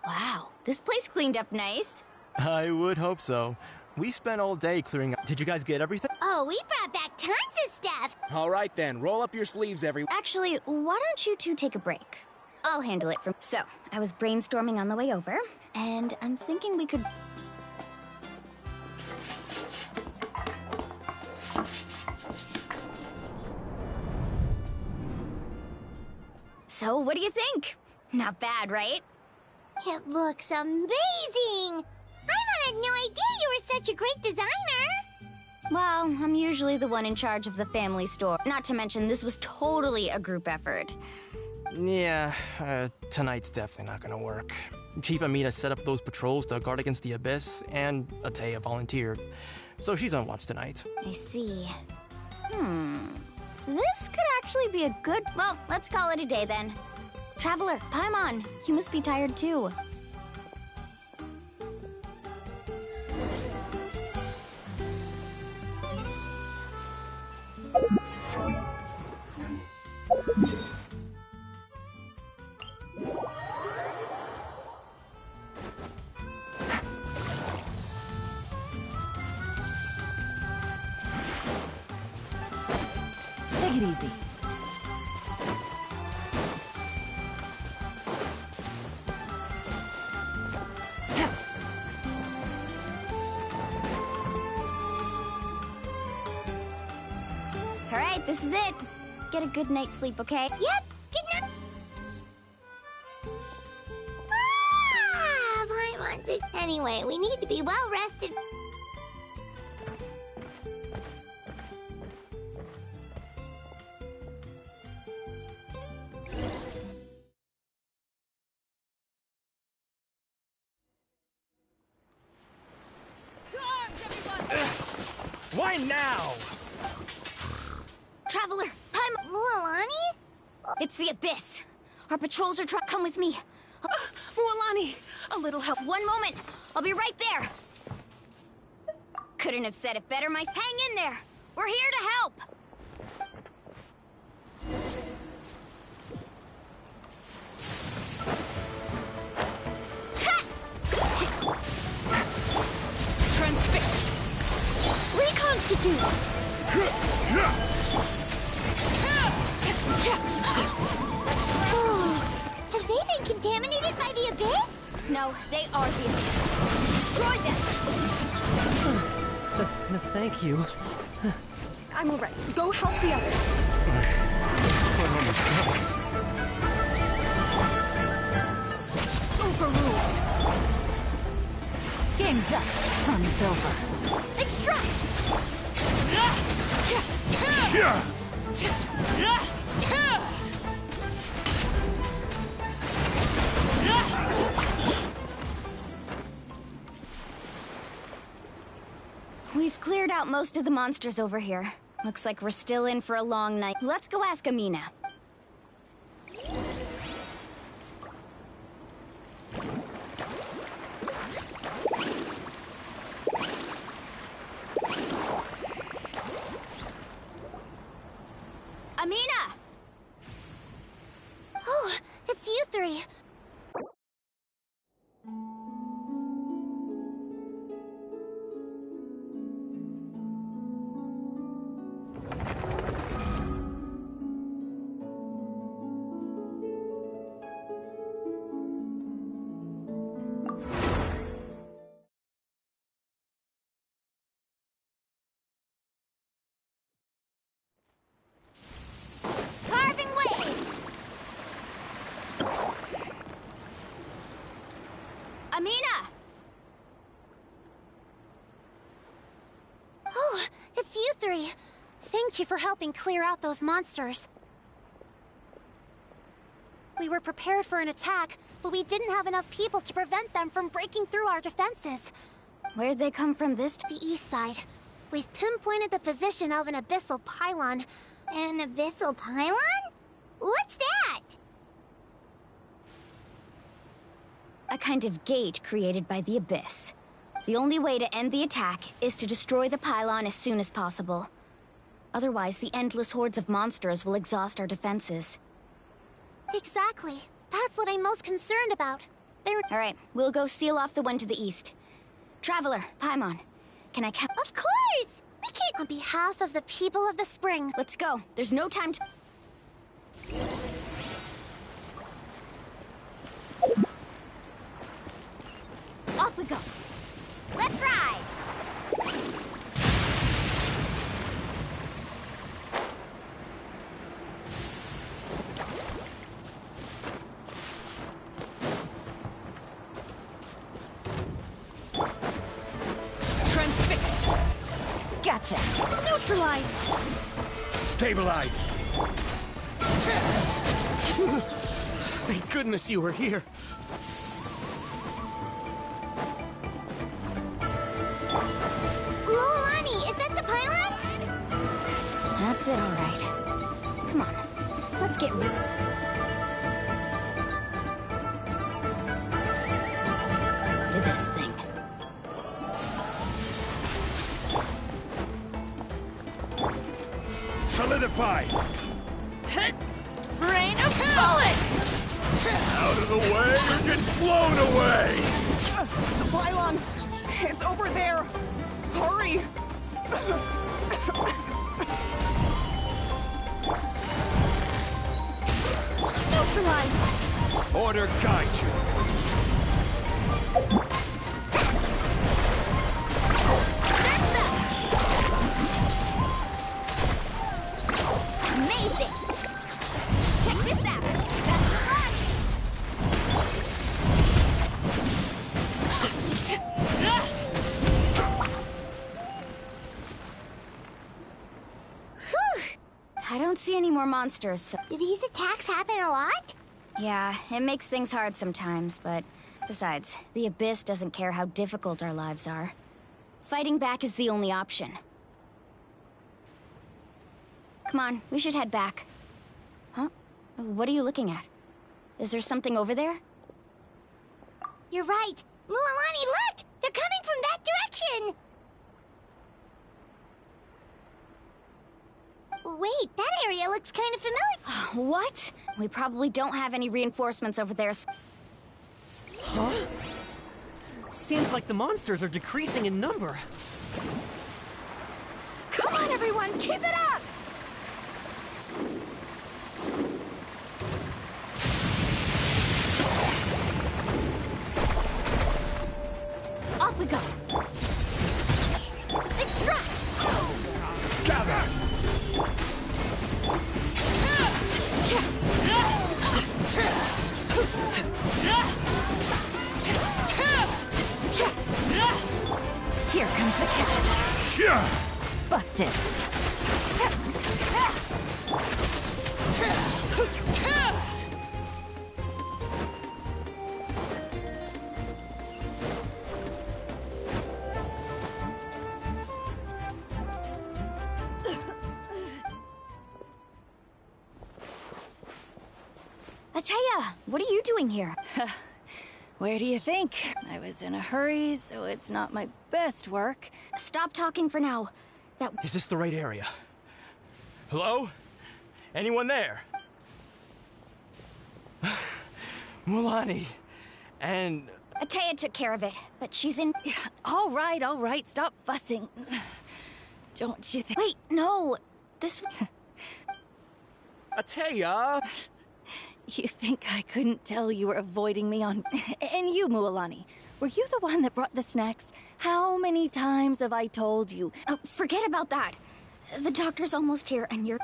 Wow, this place cleaned up nice. I would hope so. We spent all day clearing up. Did you guys get everything? Oh, we brought back tons of stuff! All right then, roll up your sleeves, everyone. Actually, why don't you two take a break? I'll handle it from... So, I was brainstorming on the way over, and I'm thinking we could... So, what do you think? Not bad, right? It looks amazing! I had no idea you were such a great designer! Well, I'm usually the one in charge of the family store. Not to mention, this was totally a group effort. Yeah, tonight's definitely not gonna work. Chief Amina set up those patrols to guard against the Abyss, and Atea volunteered. So she's on watch tonight. I see. This could actually be a good... Well, let's call it a day then. Traveler, Paimon, you must be tired too. Take it easy. All right, this is it. Get a good night's sleep, okay? Yep, good night! Ah, Paimon's it. Anyway, we need to be well rested. Why now? Traveler, Paimon! Mualani? It's the Abyss. Our patrols are come with me. Mualani, a little help. One moment. I'll be right there. Couldn't have said it better, Hang in there. We're here to help. Transfixed. Reconstitute. Oh, have they been contaminated by the Abyss? No, they are the Abyss. Destroy them. Thank you. I'm all right. Go help the others. Overruled. Game's up. Fun's over. Extract. out most of the monsters over here. Looks like we're still in for a long night. Let's go ask Amina. Amina! Oh, it's you three. Carving waves! Amina! Oh, it's you three. Thank you for helping clear out those monsters. We were prepared for an attack, but we didn't have enough people to prevent them from breaking through our defenses. Where'd they come from this The east side. We've pinpointed the position of an abyssal pylon. An abyssal pylon? What's that? A kind of gate created by the Abyss. The only way to end the attack is to destroy the pylon as soon as possible. Otherwise, the endless hordes of monsters will exhaust our defenses. Exactly. That's what I'm most concerned about. Alright, we'll go seal off the one to the east. Traveler, Paimon, can I count? Of course! We can't... On behalf of the people of the Springs... Let's go. There's no time to... Off we go. Let's ride! Transfixed. Gotcha. Neutralized! Stabilize! Thank goodness you were here. Luolani, is that the pylon? That's it, alright. Come on, let's get rid... rid of this thing. Solidify! Rain of bullets! Out of the way or get blown away! The pylon! It's over there! Hurry! Neutralized! Order guide you! Amazing! Check this out! That's the run! Whew! I don't see any more monsters, so... Do these attacks happen a lot? Yeah, it makes things hard sometimes, but... Besides, the Abyss doesn't care how difficult our lives are. Fighting back is the only option. Come on, we should head back. Huh? What are you looking at? Is there something over there? You're right! Luolani, look! They're coming from that direction! Wait, that area looks kind of familiar. What? We probably don't have any reinforcements over there. Huh? Seems like the monsters are decreasing in number. Come on, everyone, keep it up! Off we go. Extract! Gather! Here comes the catch. Yeah! Busted. Ataya, what are you doing here? Where do you think? I was in a hurry, so it's not my best work. Stop talking for now. Is this the right area? Hello? Anyone there? Mulani. And... Ataya took care of it, but she's in... All right, stop fussing. Don't you think... Wait, no! This... Ataya! You think I couldn't tell you were avoiding me on... And you, Mualani, were you the one that brought the snacks? How many times have I told you? Oh, forget about that. The doctor's almost here, and you're...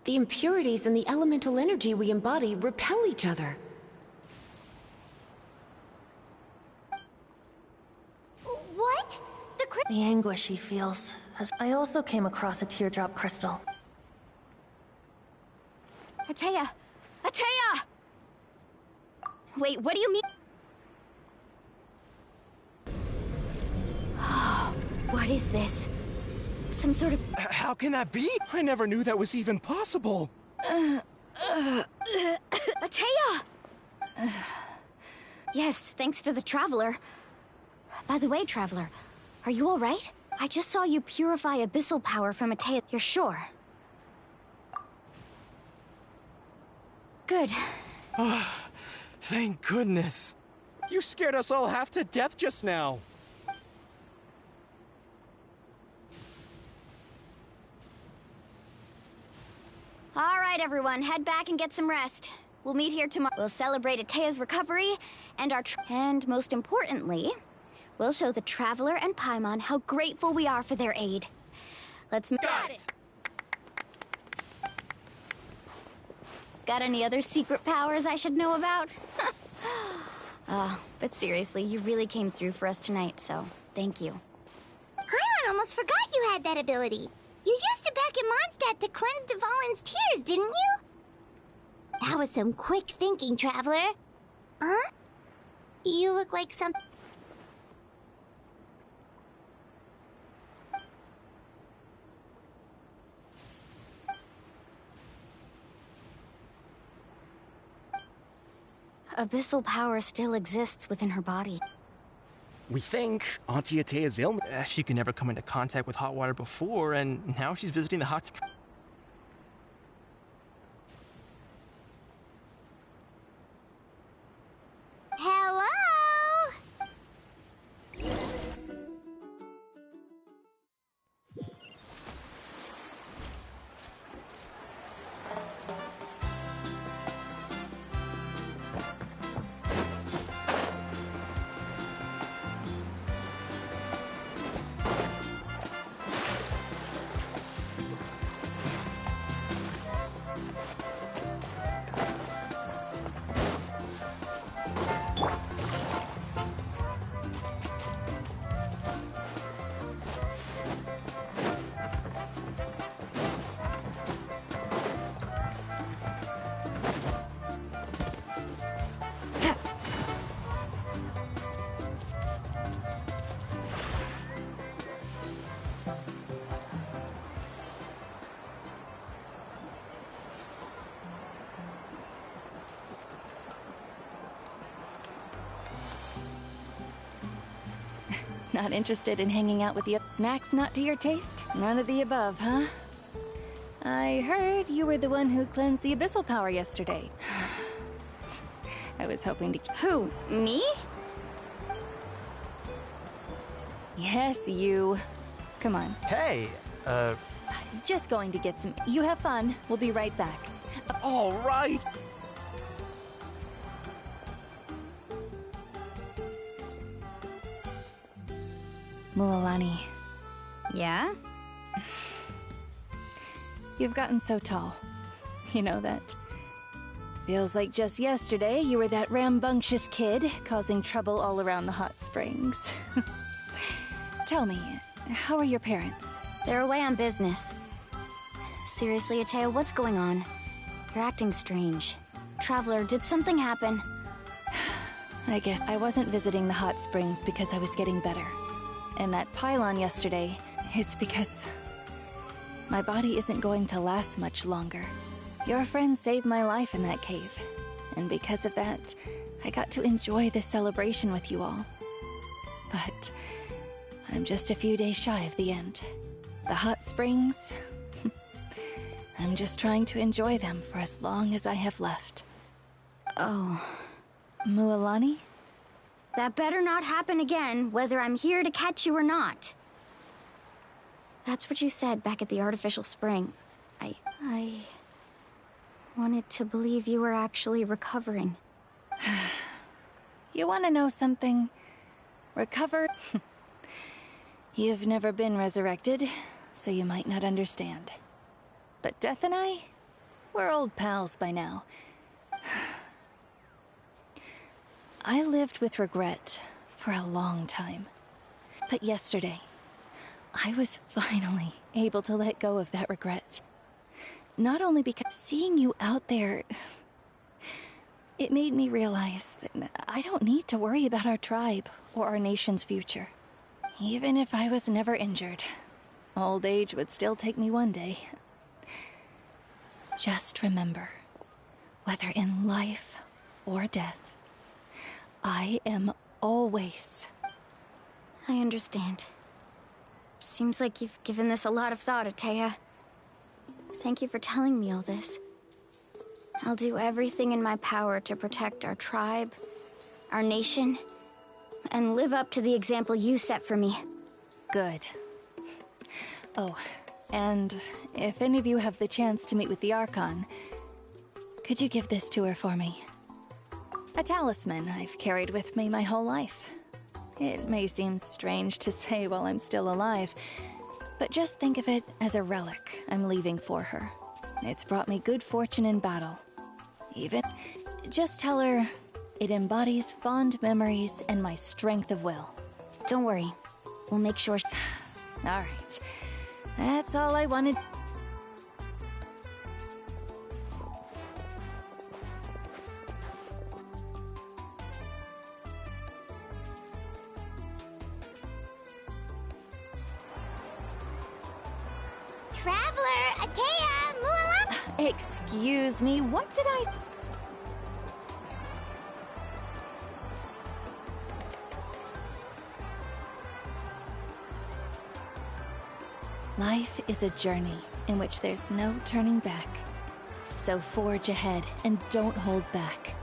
The impurities and the elemental energy we embody repel each other. What? The anguish he feels. I also came across a teardrop crystal. Ataya! Ataya! Wait, what do you mean? What is this? Some sort of... How can that be? I never knew that was even possible. Ataya! Yes, thanks to the Traveler. By the way, Traveler, are you alright? I just saw you purify abyssal power from Ataya. You're sure? Good. Thank goodness. You scared us all half to death just now. All right, everyone, head back and get some rest. We'll meet here tomorrow. We'll celebrate Ataya's recovery and and most importantly, we'll show the Traveler and Paimon how grateful we are for their aid. Let's Got it. Got any other secret powers I should know about? Oh, but seriously, you really came through for us tonight, so thank you. Paimon almost forgot you had that ability. You used it back in Mondstadt to cleanse Dvalin's tears, didn't you? That was some quick thinking, Traveler. Huh? You look like some... Abyssal power still exists within her body. We think Auntie Ataya's illness. She could never come into contact with hot water before, and now she's visiting the hot spring. Hello? Not interested in hanging out with the snacks not to your taste? None of the above, huh? I heard you were the one who cleansed the abyssal power yesterday. I was hoping to... Who? Me? Yes, you. Come on. Hey, Just going to get some... You have fun. We'll be right back. All right. Mualani. Yeah? You've gotten so tall. You know that. Feels like just yesterday you were that rambunctious kid causing trouble all around the hot springs. Tell me, how are your parents? They're away on business. Seriously, Ataya, what's going on? You're acting strange. Traveler, did something happen? I wasn't visiting the hot springs because I was getting better. And that pylon yesterday, It's because my body isn't going to last much longer. Your friend saved my life in that cave, and because of that, I got to enjoy this celebration with you all. But I'm just a few days shy of the end. The hot springs, I'm just trying to enjoy them for as long as I have left. Oh. Mualani? That better not happen again, whether I'm here to catch you or not. That's what you said back at the artificial spring. I wanted to believe you were actually recovering. You want to know something? Recover? You've never been resurrected, so you might not understand. But Death and I, we're old pals by now. I lived with regret for a long time. But yesterday, I was finally able to let go of that regret. Not only because seeing you out there, it made me realize that I don't need to worry about our tribe or our nation's future. Even if I was never injured, old age would still take me one day. Just remember, whether in life or death, I am always... I understand. Seems like you've given this a lot of thought, Atea. Thank you for telling me all this. I'll do everything in my power to protect our tribe, our nation, and live up to the example you set for me. Good. Oh, and if any of you have the chance to meet with the Archon, could you give this to her for me? A talisman I've carried with me my whole life. It may seem strange to say while I'm still alive, but just think of it as a relic I'm leaving for her. It's brought me good fortune in battle. Just tell her it embodies fond memories and my strength of will. Don't worry. We'll make sure... All right. That's all I wanted... Traveler, Atea, Mualani! Excuse me, what did I... Life is a journey in which there's no turning back. So forge ahead and don't hold back.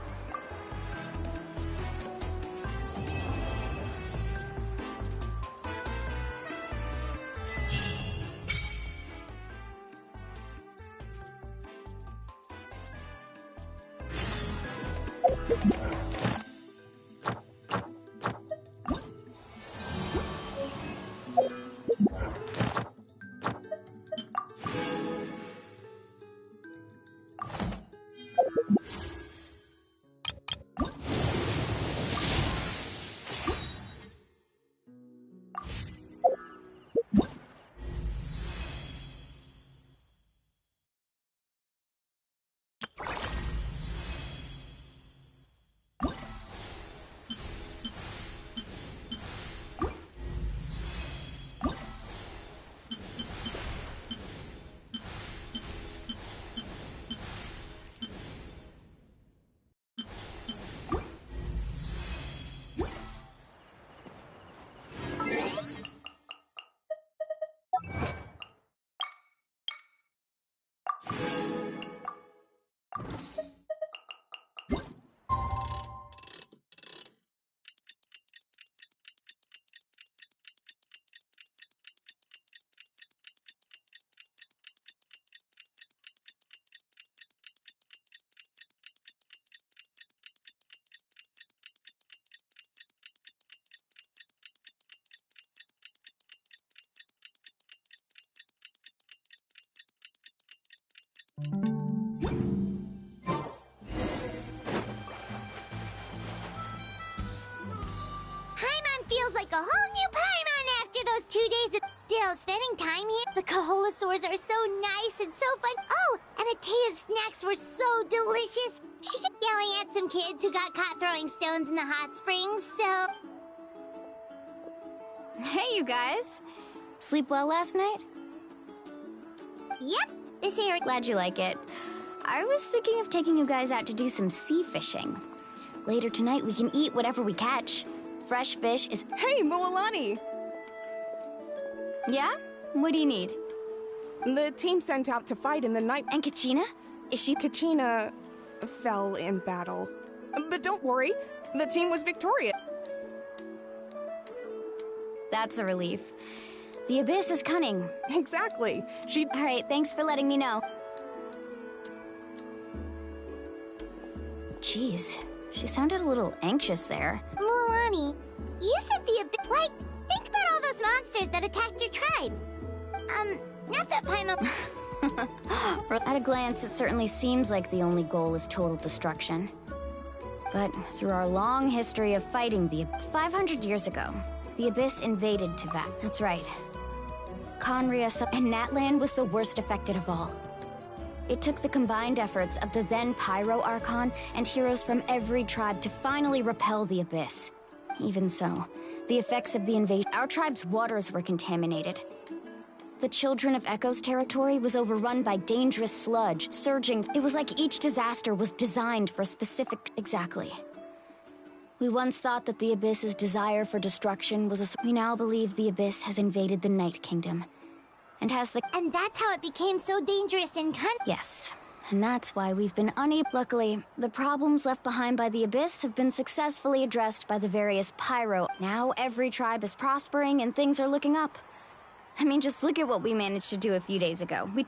Paimon feels like a whole new Paimon after those 2 days of still spending time here. The Kaholasaurs are so nice and so fun. Oh, and Atea's snacks were so delicious. She kept yelling at some kids who got caught throwing stones in the hot springs, so... Hey, you guys. Sleep well last night? Yep, this area. Glad you like it. I was thinking of taking you guys out to do some sea fishing. Later tonight, we can eat whatever we catch. Fresh fish is... Hey, Mualani! Yeah? What do you need? The team sent out to fight in the night. And Kachina? Is she... Kachina fell in battle. But don't worry, the team was victorious. That's a relief. The Abyss is cunning. Exactly. Alright, thanks for letting me know. Jeez, she sounded a little anxious there. Mualani, you said the Abyss... Like, think about all those monsters that attacked your tribe. Not that Paimon... At a glance, it certainly seems like the only goal is total destruction. But through our long history of fighting the... 500 years ago, the Abyss invaded Teyvat. That's right. Conria, and Natlan was the worst affected of all. It took the combined efforts of the then Pyro Archon and heroes from every tribe to finally repel the Abyss. Even so, the effects of the invasion... Our tribe's waters were contaminated. The Children of Echo's territory was overrun by dangerous sludge, surging... It was like each disaster was designed for a specific... Exactly. We once thought that the Abyss's desire for destruction was a... We now believe the Abyss has invaded the Night Kingdom. And has the... And that's how it became so dangerous and Yes. And that's why we've been unable... Luckily, the problems left behind by the Abyss have been successfully addressed by the various Pyro... Now every tribe is prospering and things are looking up. I mean, just look at what we managed to do a few days ago. We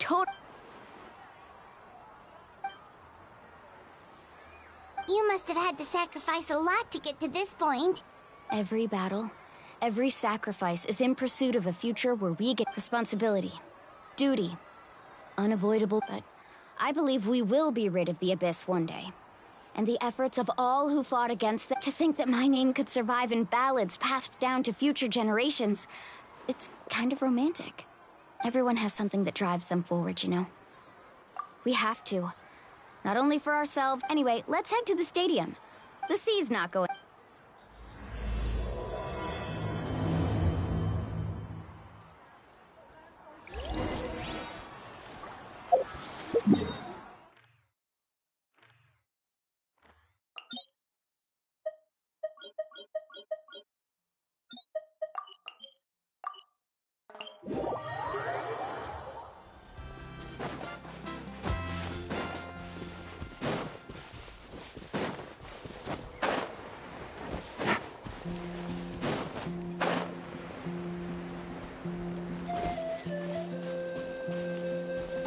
You must have had to sacrifice a lot to get to this point. Every battle, every sacrifice is in pursuit of a future where we get responsibility, duty, unavoidable, but I believe we will be rid of the Abyss one day. And the efforts of all who fought against them, to think that my name could survive in ballads passed down to future generations, it's kind of romantic. Everyone has something that drives them forward, you know? We have to. Not only for ourselves. Anyway, let's head to the stadium. The sea's not going...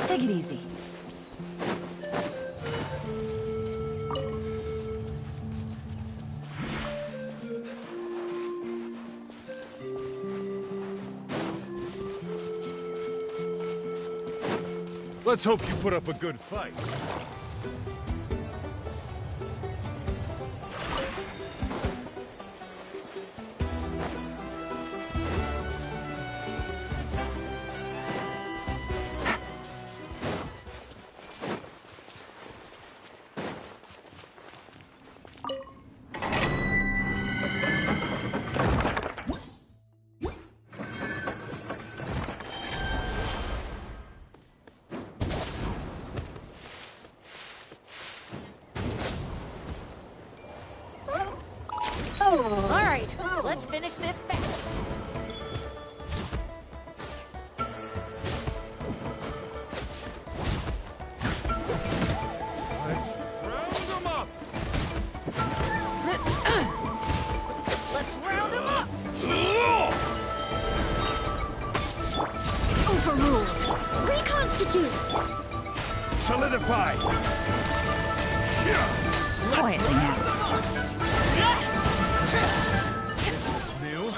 Take it easy. Let's hope you put up a good fight. All right, let's finish this fast. Let's round them up! Let's round them up! Overruled. Reconstitute. Solidify! Quietly now. This is new.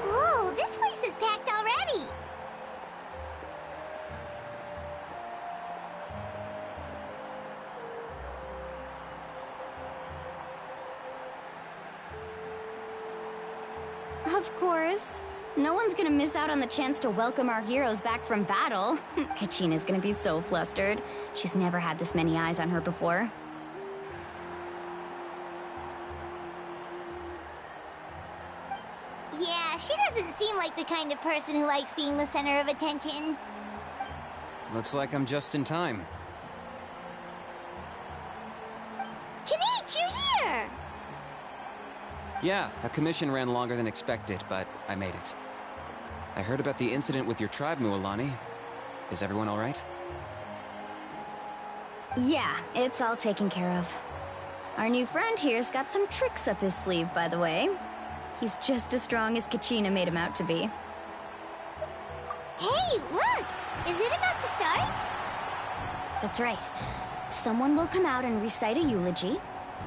Whoa, this place is packed already! Of course. No one's gonna miss out on the chance to welcome our heroes back from battle. Kachina's gonna be so flustered. She's never had this many eyes on her before. Yeah, she doesn't seem like the kind of person who likes being the center of attention. Looks like I'm just in time. Kinich, you're here! Yeah, a commission ran longer than expected, but I made it. I heard about the incident with your tribe, Mualani. Is everyone all right? Yeah, it's all taken care of. Our new friend here's got some tricks up his sleeve, by the way. He's just as strong as Kachina made him out to be. Hey, look! Is it about to start? That's right. Someone will come out and recite a eulogy,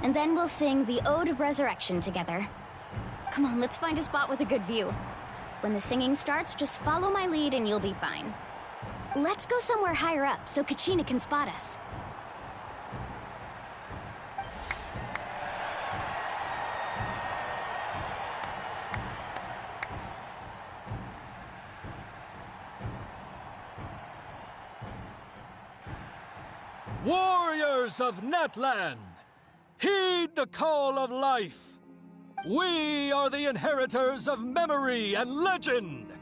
and then we'll sing the Ode of Resurrection together. Come on, let's find a spot with a good view. When the singing starts, just follow my lead and you'll be fine. Let's go somewhere higher up so Kachina can spot us. Warriors of Natlan, heed the call of life. We are the inheritors of memory and legend.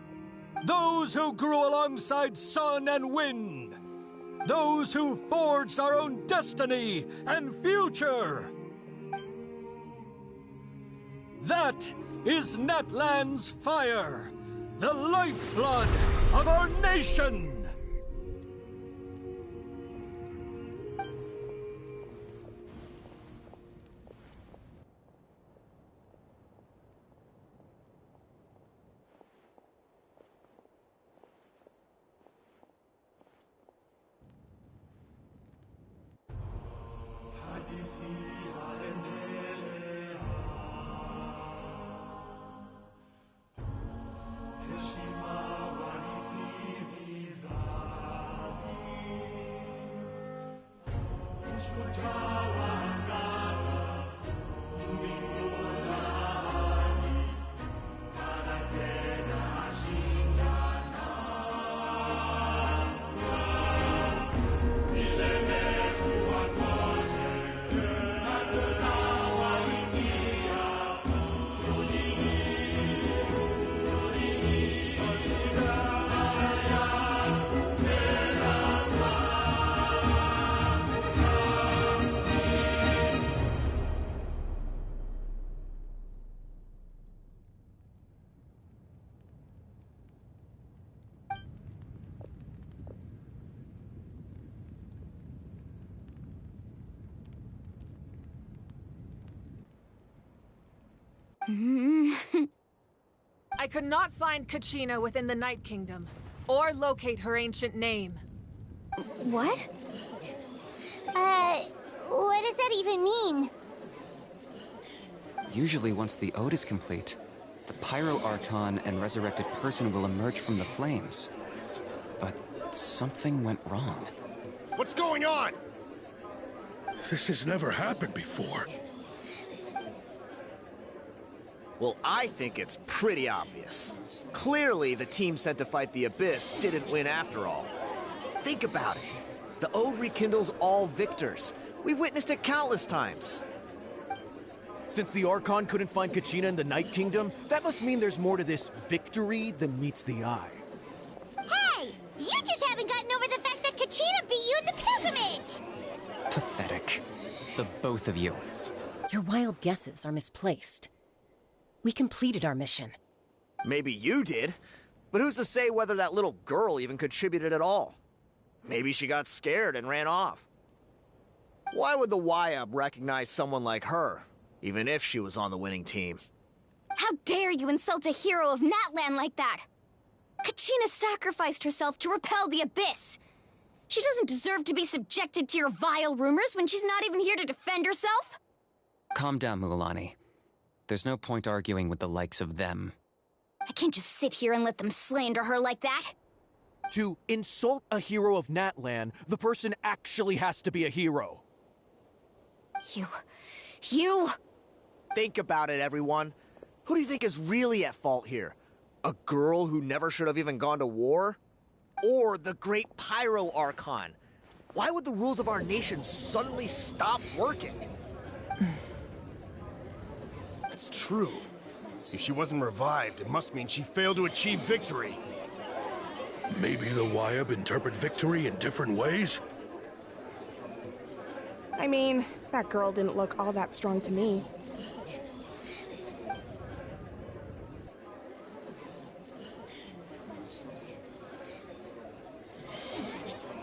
Those who grew alongside sun and wind. Those who forged our own destiny and future. That is Natlan's fire, the lifeblood of our nation. I could not find Kachina within the Night Kingdom, or locate her ancient name. What? What does that even mean? Usually once the ode is complete, the Pyro Archon and resurrected person will emerge from the flames. But something went wrong. What's going on? This has never happened before. Well, I think it's pretty obvious. Clearly, the team sent to fight the Abyss didn't win after all. Think about it. The Ode rekindles all victors. We've witnessed it countless times. Since the Archon couldn't find Kachina in the Night Kingdom, that must mean there's more to this victory than meets the eye. Hey! You just haven't gotten over the fact that Kachina beat you in the pilgrimage! Pathetic. The both of you. Your wild guesses are misplaced. We completed our mission. Maybe you did, but who's to say whether that little girl even contributed at all? Maybe she got scared and ran off. Why would the YUB recognize someone like her, even if she was on the winning team? How dare you insult a hero of Natlan like that? Kachina sacrificed herself to repel the Abyss. She doesn't deserve to be subjected to your vile rumors when she's not even here to defend herself. Calm down, Mualani. There's no point arguing with the likes of them. I can't just sit here and let them slander her like that. To insult a hero of Natlan, the person actually has to be a hero. You... Think about it, everyone. Who do you think is really at fault here? A girl who never should have even gone to war? Or the great Pyro Archon? Why would the rules of our nation suddenly stop working? That's true. If she wasn't revived, it must mean she failed to achieve victory. Maybe the YUB interpret victory in different ways? I mean, that girl didn't look all that strong to me.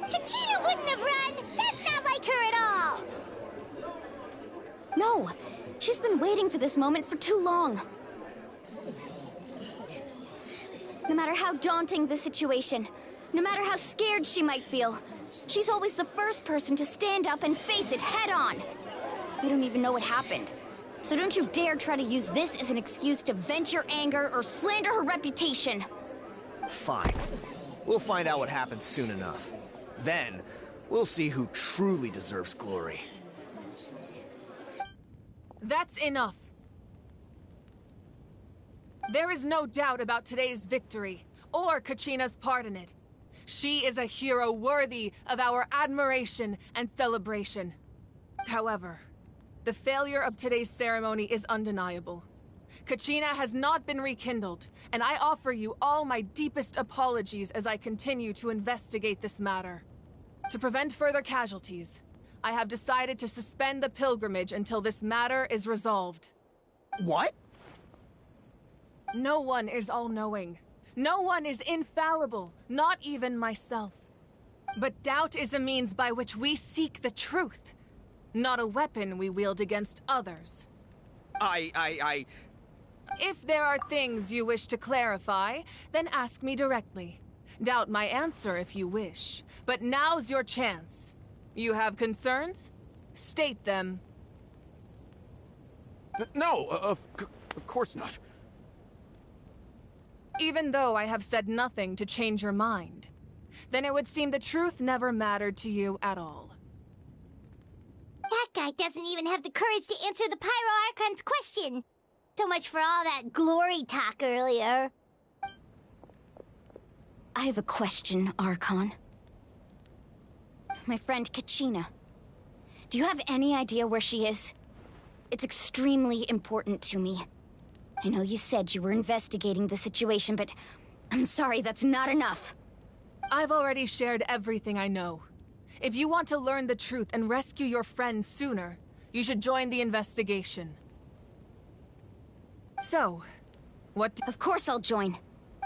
Kachina wouldn't have run! That's not like her at all! No, she's been waiting for this moment for too long. No matter how daunting the situation, no matter how scared she might feel, she's always the first person to stand up and face it head on. You don't even know what happened. So don't you dare try to use this as an excuse to vent your anger or slander her reputation. Fine. We'll find out what happens soon enough. Then, we'll see who truly deserves glory. That's enough. There is no doubt about today's victory, or Kachina's part in it. She is a hero worthy of our admiration and celebration. However, the failure of today's ceremony is undeniable. Kachina has not been rekindled, and I offer you all my deepest apologies as I continue to investigate this matter. To prevent further casualties, I have decided to suspend the pilgrimage until this matter is resolved. What? No one is all-knowing. No one is infallible, not even myself. But doubt is a means by which we seek the truth, not a weapon we wield against others. If there are things you wish to clarify, then ask me directly. Doubt my answer if you wish, but now's your chance. You have concerns? State them. No, of course not. Even though I have said nothing to change your mind, then it would seem the truth never mattered to you at all. That guy doesn't even have the courage to answer the Pyro Archon's question. So much for all that glory talk earlier. I have a question, Archon. My friend Kachina. Do you have any idea where she is? It's extremely important to me. I know you said you were investigating the situation, but I'm sorry, that's not enough. I've already shared everything I know. If you want to learn the truth and rescue your friends sooner, you should join the investigation. So, what— Of course I'll join.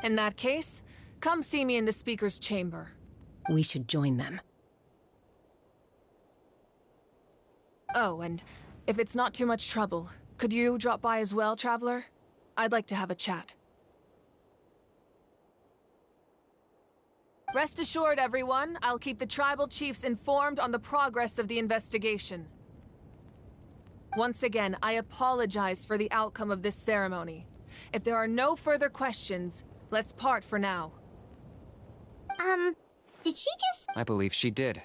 In that case, come see me in the speaker's chamber. We should join them. Oh, and if it's not too much trouble, could you drop by as well, Traveler? I'd like to have a chat. Rest assured, everyone, I'll keep the tribal chiefs informed on the progress of the investigation. Once again, I apologize for the outcome of this ceremony. If there are no further questions, let's part for now. Did she just— I believe she did.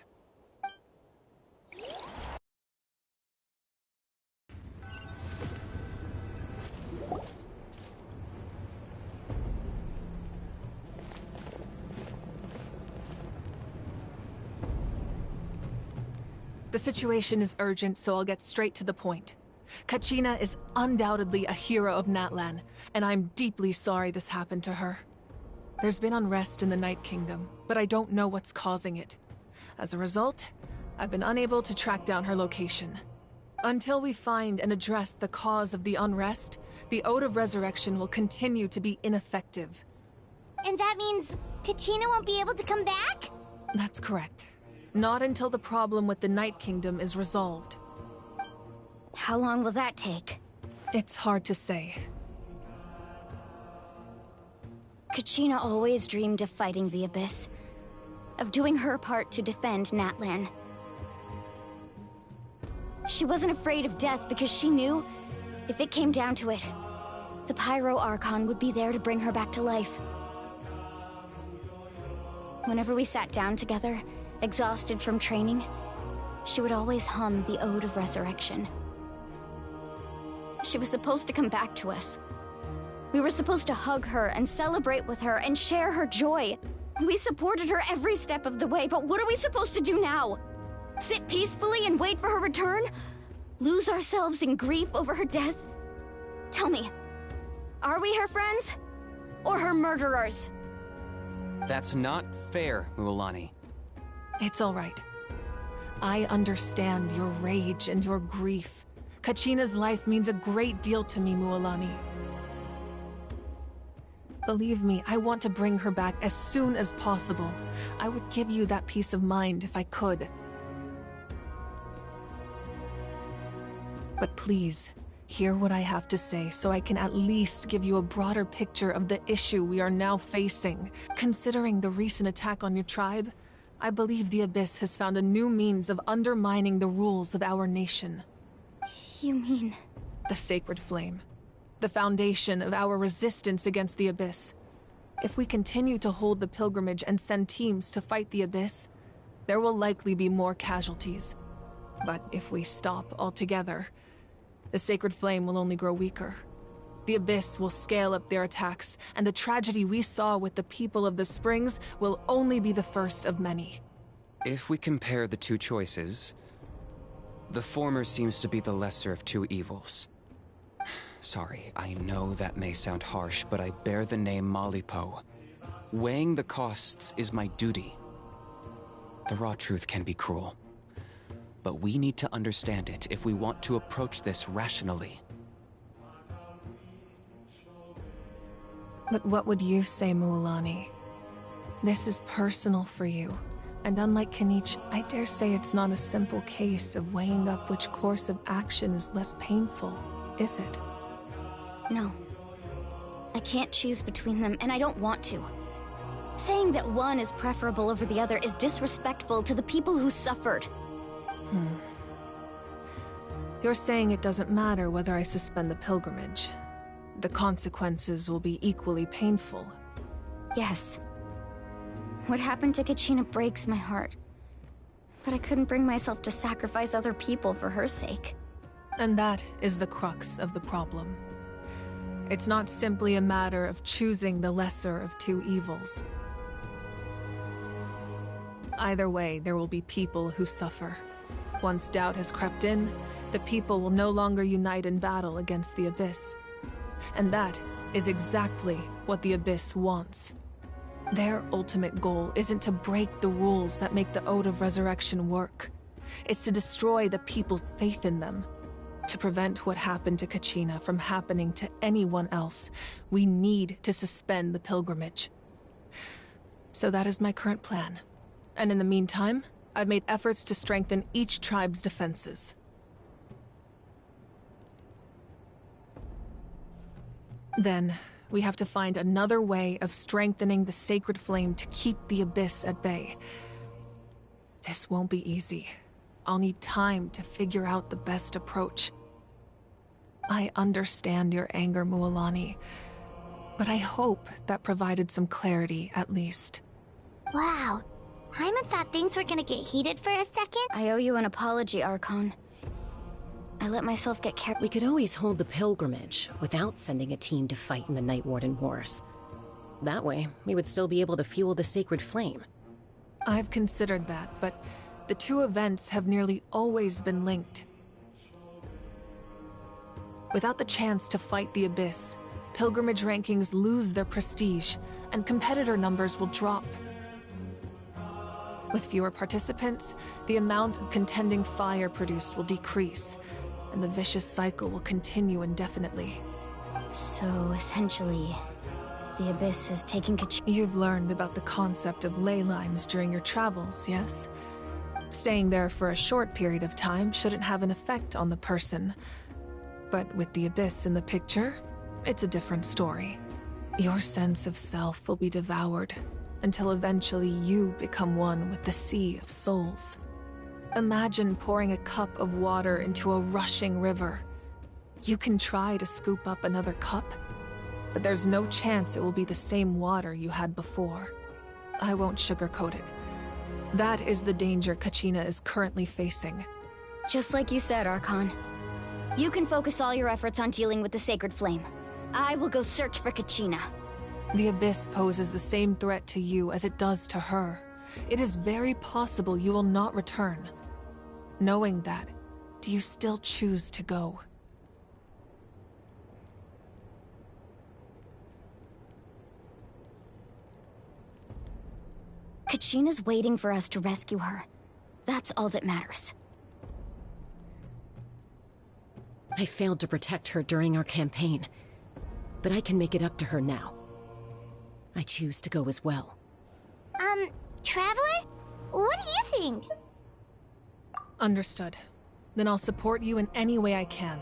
The situation is urgent, so I'll get straight to the point. Kachina is undoubtedly a hero of Natlan, and I'm deeply sorry this happened to her. There's been unrest in the Night Kingdom, but I don't know what's causing it. As a result, I've been unable to track down her location. Until we find and address the cause of the unrest, the Ode of Resurrection will continue to be ineffective. And that means Kachina won't be able to come back? That's correct. Not until the problem with the Night Kingdom is resolved. How long will that take? It's hard to say. Kachina always dreamed of fighting the Abyss, of doing her part to defend Natlan. She wasn't afraid of death because she knew, if it came down to it, the Pyro Archon would be there to bring her back to life. Whenever we sat down together, exhausted from training, she would always hum the Ode of Resurrection. She was supposed to come back to us. We were supposed to hug her and celebrate with her and share her joy. We supported her every step of the way, but what are we supposed to do now? Sit peacefully and wait for her return? Lose ourselves in grief over her death? Tell me, are we her friends? Or her murderers? That's not fair, Mualani. It's all right. I understand your rage and your grief. Kachina's life means a great deal to me, Mualani. Believe me, I want to bring her back as soon as possible. I would give you that peace of mind if I could. But please, hear what I have to say so I can at least give you a broader picture of the issue we are now facing. Considering the recent attack on your tribe, I believe the Abyss has found a new means of undermining the rules of our nation. You mean? The Sacred Flame. The foundation of our resistance against the Abyss. If we continue to hold the pilgrimage and send teams to fight the Abyss, there will likely be more casualties. But if we stop altogether, the Sacred Flame will only grow weaker. The Abyss will scale up their attacks, and the tragedy we saw with the people of the Springs will only be the first of many. If we compare the two choices, the former seems to be the lesser of two evils. Sorry, I know that may sound harsh, but I bear the name Malipo. Weighing the costs is my duty. The raw truth can be cruel, but we need to understand it if we want to approach this rationally. But what would you say, Mualani? This is personal for you, and unlike Kinich, I dare say it's not a simple case of weighing up which course of action is less painful, is it? No. I can't choose between them, and I don't want to. Saying that one is preferable over the other is disrespectful to the people who suffered. You're saying it doesn't matter whether I suspend the pilgrimage. The consequences will be equally painful. Yes. What happened to Kachina breaks my heart. But I couldn't bring myself to sacrifice other people for her sake. And that is the crux of the problem. It's not simply a matter of choosing the lesser of two evils. Either way, there will be people who suffer. Once doubt has crept in, the people will no longer unite in battle against the Abyss. And that is exactly what the Abyss wants. Their ultimate goal isn't to break the rules that make the Ode of Resurrection work. It's to destroy the people's faith in them. To prevent what happened to Kachina from happening to anyone else, we need to suspend the pilgrimage. So that is my current plan. And in the meantime, I've made efforts to strengthen each tribe's defenses. Then, we have to find another way of strengthening the Sacred Flame to keep the Abyss at bay. This won't be easy. I'll need time to figure out the best approach. I understand your anger, Mualani, but I hope that provided some clarity, at least. Wow. Hyman thought things were gonna get heated for a second. I owe you an apology, Archon. I let myself get carried. We could always hold the pilgrimage without sending a team to fight in the Night Warden Wars. That way, we would still be able to fuel the Sacred Flame. I've considered that, but the two events have nearly always been linked. Without the chance to fight the Abyss, pilgrimage rankings lose their prestige, and competitor numbers will drop. With fewer participants, the amount of contending fire produced will decrease, and the vicious cycle will continue indefinitely. So, essentially, the Abyss is taking You've learned about the concept of ley lines during your travels, yes? Staying there for a short period of time shouldn't have an effect on the person. But with the Abyss in the picture, it's a different story. Your sense of self will be devoured, until eventually you become one with the Sea of Souls. Imagine pouring a cup of water into a rushing river. You can try to scoop up another cup, but there's no chance it will be the same water you had before. I won't sugarcoat it. That is the danger Kachina is currently facing. Just like you said, Archon. You can focus all your efforts on dealing with the Sacred Flame. I will go search for Kachina. The Abyss poses the same threat to you as it does to her. It is very possible you will not return. Knowing that, do you still choose to go? Kachina's waiting for us to rescue her. That's all that matters. I failed to protect her during our campaign, but I can make it up to her now. I choose to go as well. Traveler? What do you think? Understood. Then I'll support you in any way I can.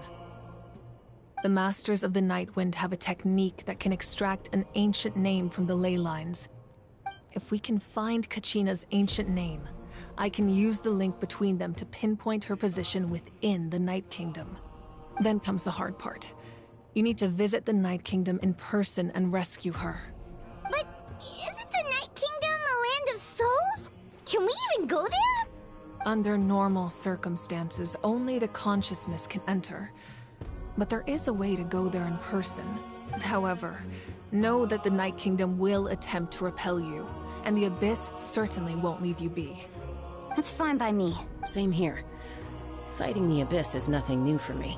The Masters of the Nightwind have a technique that can extract an ancient name from the ley lines. If we can find Kachina's ancient name, I can use the link between them to pinpoint her position within the Night Kingdom. Then comes the hard part. You need to visit the Night Kingdom in person and rescue her. But isn't the Night Kingdom a land of souls? Can we even go there? Under normal circumstances, only the consciousness can enter. But there is a way to go there in person. However, know that the Night Kingdom will attempt to repel you, and the Abyss certainly won't leave you be. That's fine by me. Same here. Fighting the Abyss is nothing new for me.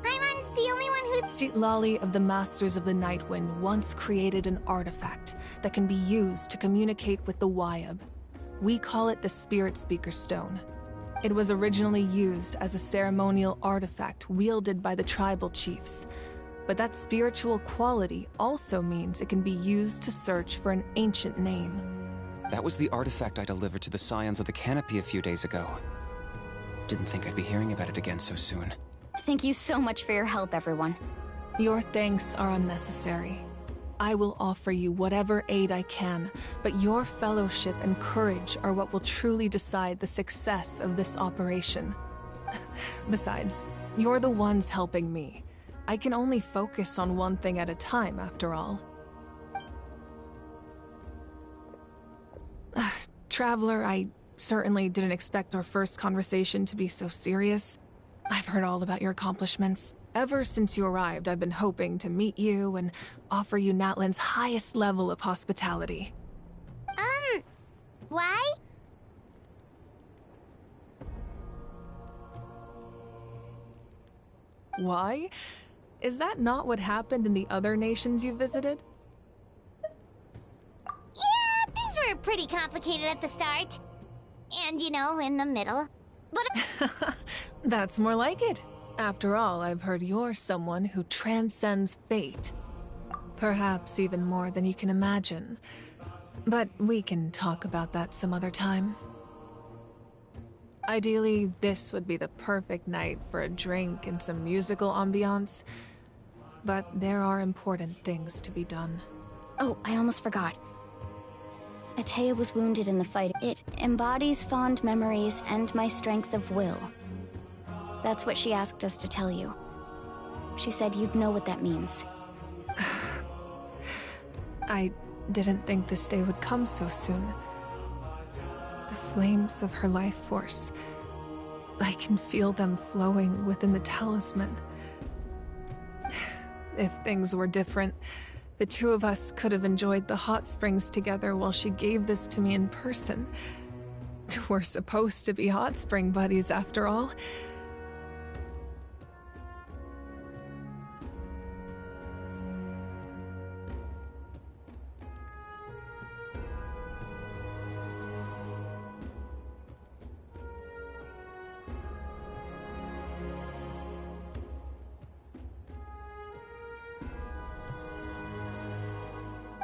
Paimon's the only one who's... Citlali of the Masters of the Nightwind once created an artifact that can be used to communicate with the Wyab. We call it the Spirit Speaker Stone. It was originally used as a ceremonial artifact wielded by the tribal chiefs. But that spiritual quality also means it can be used to search for an ancient name. That was the artifact I delivered to the Scions of the Canopy a few days ago. Didn't think I'd be hearing about it again so soon. Thank you so much for your help, everyone. Your thanks are unnecessary. I will offer you whatever aid I can, but your fellowship and courage are what will truly decide the success of this operation. Besides, you're the ones helping me. I can only focus on one thing at a time, after all. Traveler, I certainly didn't expect our first conversation to be so serious. I've heard all about your accomplishments. Ever since you arrived, I've been hoping to meet you and offer you Natlan's highest level of hospitality. Why? Why? Is that not what happened in the other nations you visited? Yeah, things were pretty complicated at the start. And, in the middle. But... That's more like it. After all, I've heard you're someone who transcends fate. Perhaps even more than you can imagine. But we can talk about that some other time. Ideally, this would be the perfect night for a drink and some musical ambiance. But there are important things to be done. Oh, I almost forgot. Atea was wounded in the fight. It embodies fond memories and my strength of will. That's what she asked us to tell you. She said you'd know what that means. I didn't think this day would come so soon. The flames of her life force. I can feel them flowing within the talisman. If things were different, the two of us could have enjoyed the hot springs together while she gave this to me in person. We're supposed to be hot spring buddies after all.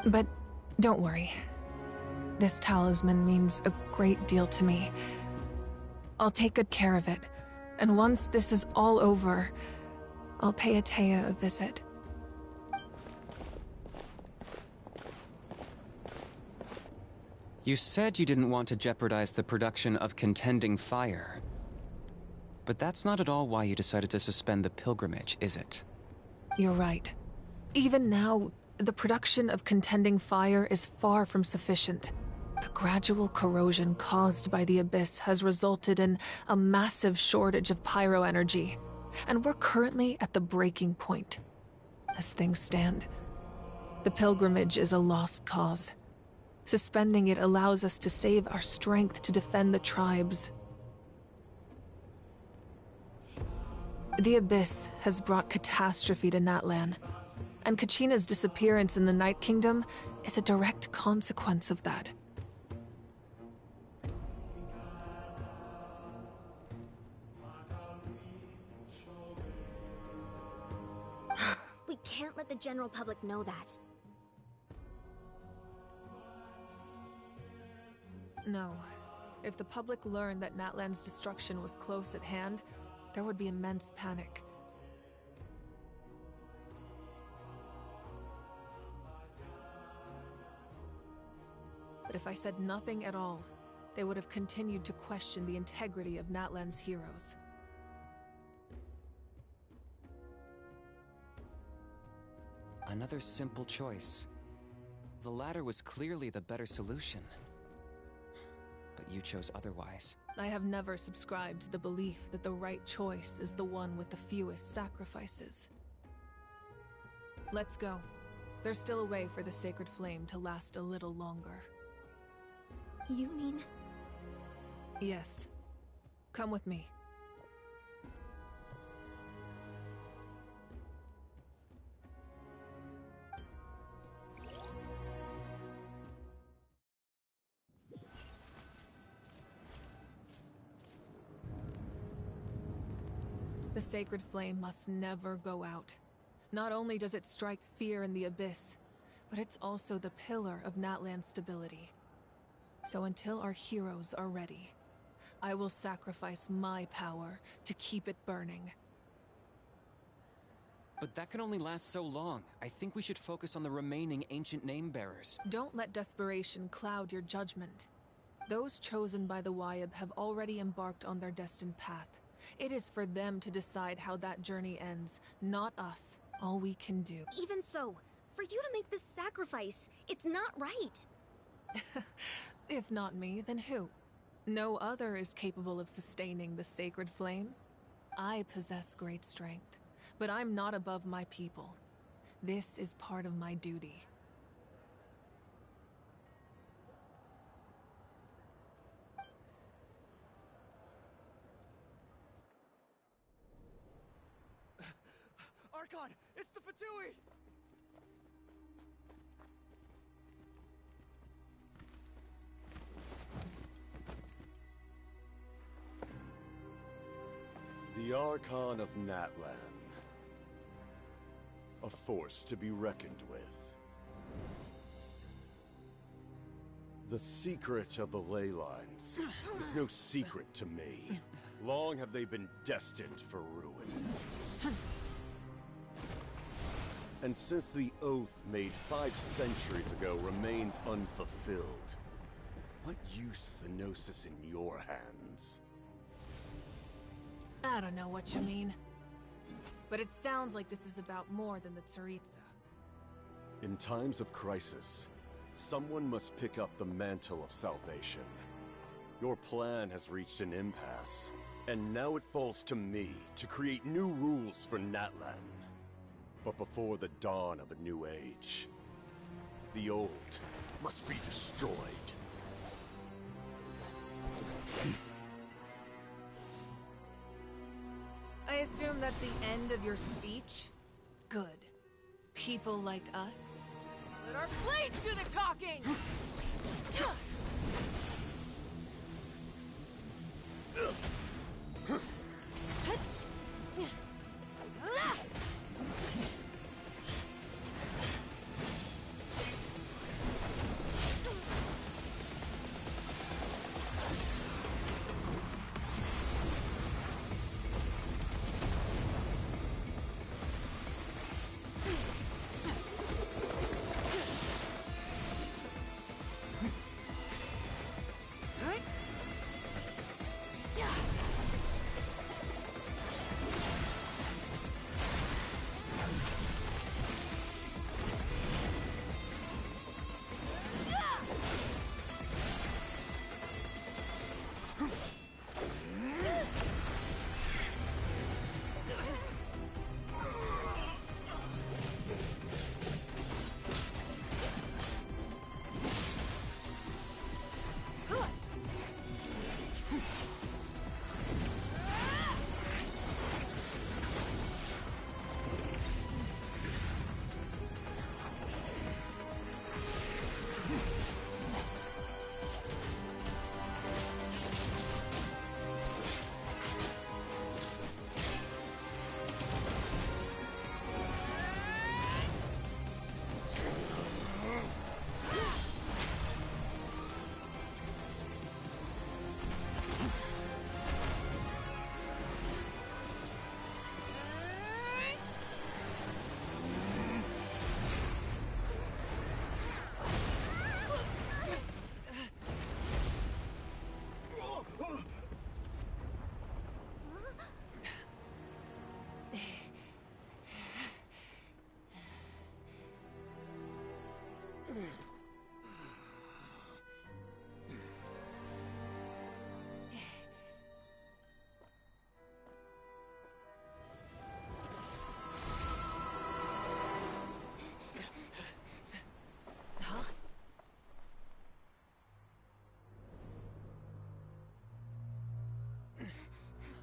But don't worry. This talisman means a great deal to me. I'll take good care of it, and once this is all over, I'll pay Atea a visit. You said you didn't want to jeopardize the production of Contending Fire. But that's not at all why you decided to suspend the pilgrimage, is it? You're right. Even now, the production of Contending Fire is far from sufficient. The gradual corrosion caused by the Abyss has resulted in a massive shortage of pyro energy, and we're currently at the breaking point. As things stand, the pilgrimage is a lost cause. Suspending it allows us to save our strength to defend the tribes. The Abyss has brought catastrophe to Natlan, and Kachina's disappearance in the Night Kingdom is a direct consequence of that. We can't let the general public know that. No. If the public learned that Natlan's destruction was close at hand, there would be immense panic. But if I said nothing at all, they would have continued to question the integrity of Natlan's heroes. Another simple choice. The latter was clearly the better solution. But you chose otherwise. I have never subscribed to the belief that the right choice is the one with the fewest sacrifices. Let's go. There's still a way for the sacred flame to last a little longer. You mean? Yes. Come with me. The sacred flame must never go out. Not only does it strike fear in the Abyss, but it's also the pillar of Natlan's stability. So until our heroes are ready, I will sacrifice my power to keep it burning. But that can only last so long. I think we should focus on the remaining ancient name-bearers. Don't let desperation cloud your judgment. Those chosen by the Wyeb have already embarked on their destined path. It is for them to decide how that journey ends, not us. All we can do. Even so, for you to make this sacrifice, it's not right. If not me, then who? No other is capable of sustaining the sacred flame. I possess great strength, but I'm not above my people. This is part of my duty. Archon, it's the Fatui! The Archon of Natlan. A force to be reckoned with. The secret of the ley lines is no secret to me. Long have they been destined for ruin. And since the oath made 5 centuries ago remains unfulfilled, what use is the Gnosis in your hands? I don't know what you mean. But it sounds like this is about more than the Tsaritsa. In times of crisis, someone must pick up the mantle of salvation. Your plan has reached an impasse, and now it falls to me to create new rules for Natlan. But before the dawn of a new age, the old must be destroyed. I assume that's the end of your speech? Good. People like us. Let our blades do the talking!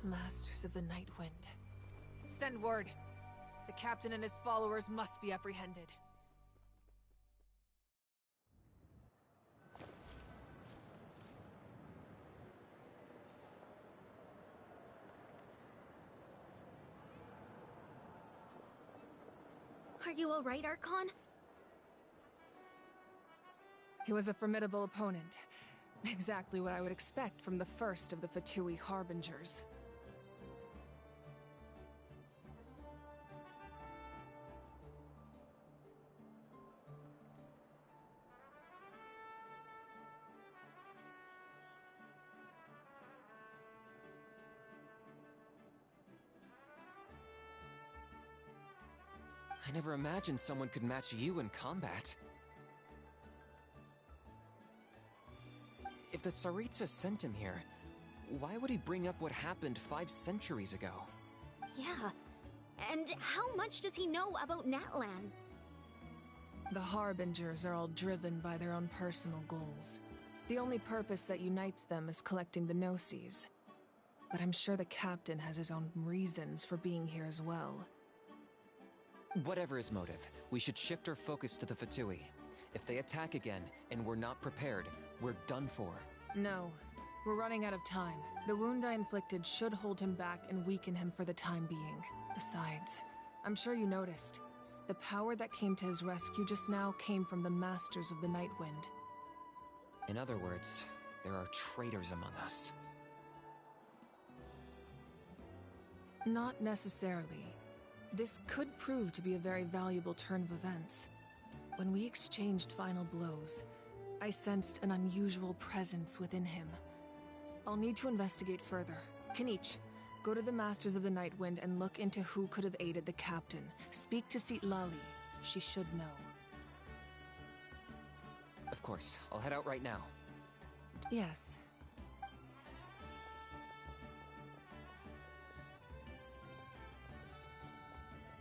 Masters of the Night Wind. Send word. The captain and his followers must be apprehended. Are you alright, Archon? He was a formidable opponent. Exactly what I would expect from the first of the Fatui Harbingers. I never imagined someone could match you in combat. If the Tsaritsa sent him here, why would he bring up what happened 5 centuries ago? Yeah. And how much does he know about Natlan? The Harbingers are all driven by their own personal goals. The only purpose that unites them is collecting the Gnosis. But I'm sure the captain has his own reasons for being here as well. Whatever his motive, we should shift our focus to the Fatui. If they attack again, and we're not prepared, we're done for. No. We're running out of time. The wound I inflicted should hold him back and weaken him for the time being. Besides, I'm sure you noticed. The power that came to his rescue just now came from the Masters of the Night Wind. In other words, there are traitors among us. Not necessarily. This could prove to be a very valuable turn of events. When we exchanged final blows, I sensed an unusual presence within him. I'll need to investigate further. Kanich, go to the Masters of the Night Wind and look into who could have aided the captain. Speak to Lali. She should know. Of course, I'll head out right now. Yes.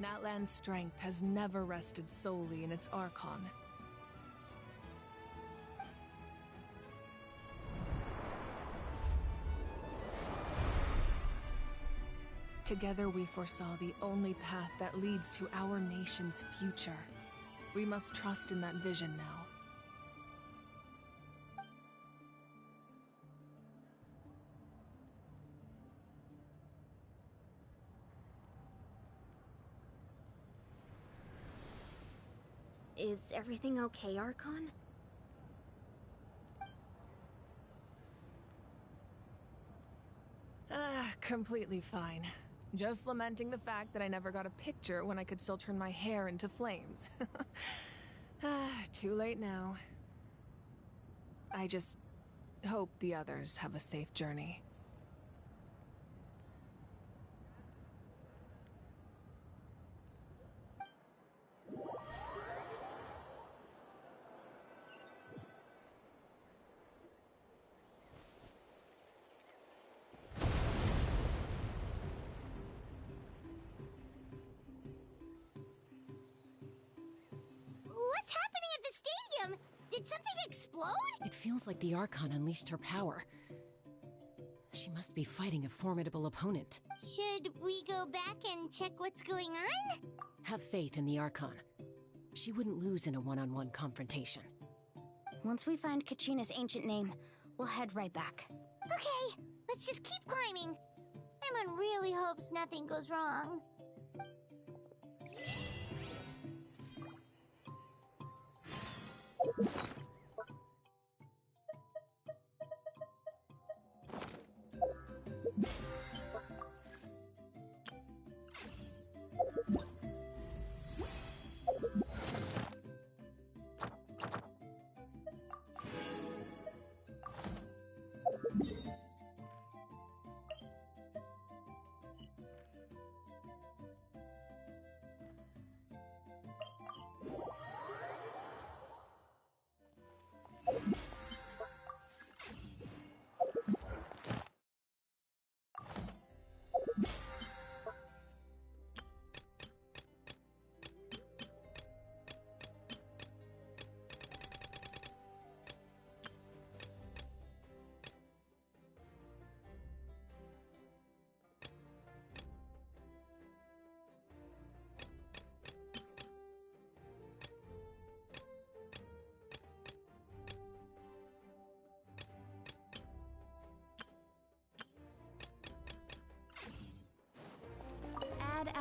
Natlan's strength has never rested solely in its Archon. Together we foresaw the only path that leads to our nation's future. We must trust in that vision now. Is everything okay, Archon? Completely fine. Just lamenting the fact that I never got a picture when I could still turn my hair into flames. Too late now. I just hope the others have a safe journey. What's happening at the stadium? Did something explode? It feels like the Archon unleashed her power. She must be fighting a formidable opponent. Should we go back and check what's going on? Have faith in the Archon. She wouldn't lose in a one-on-one confrontation. Once we find Kachina's ancient name, we'll head right back. Okay, let's just keep climbing. Emma really hopes nothing goes wrong.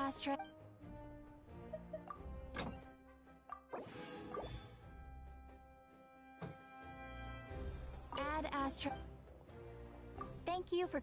ashtray. Add ashtray. Thank you for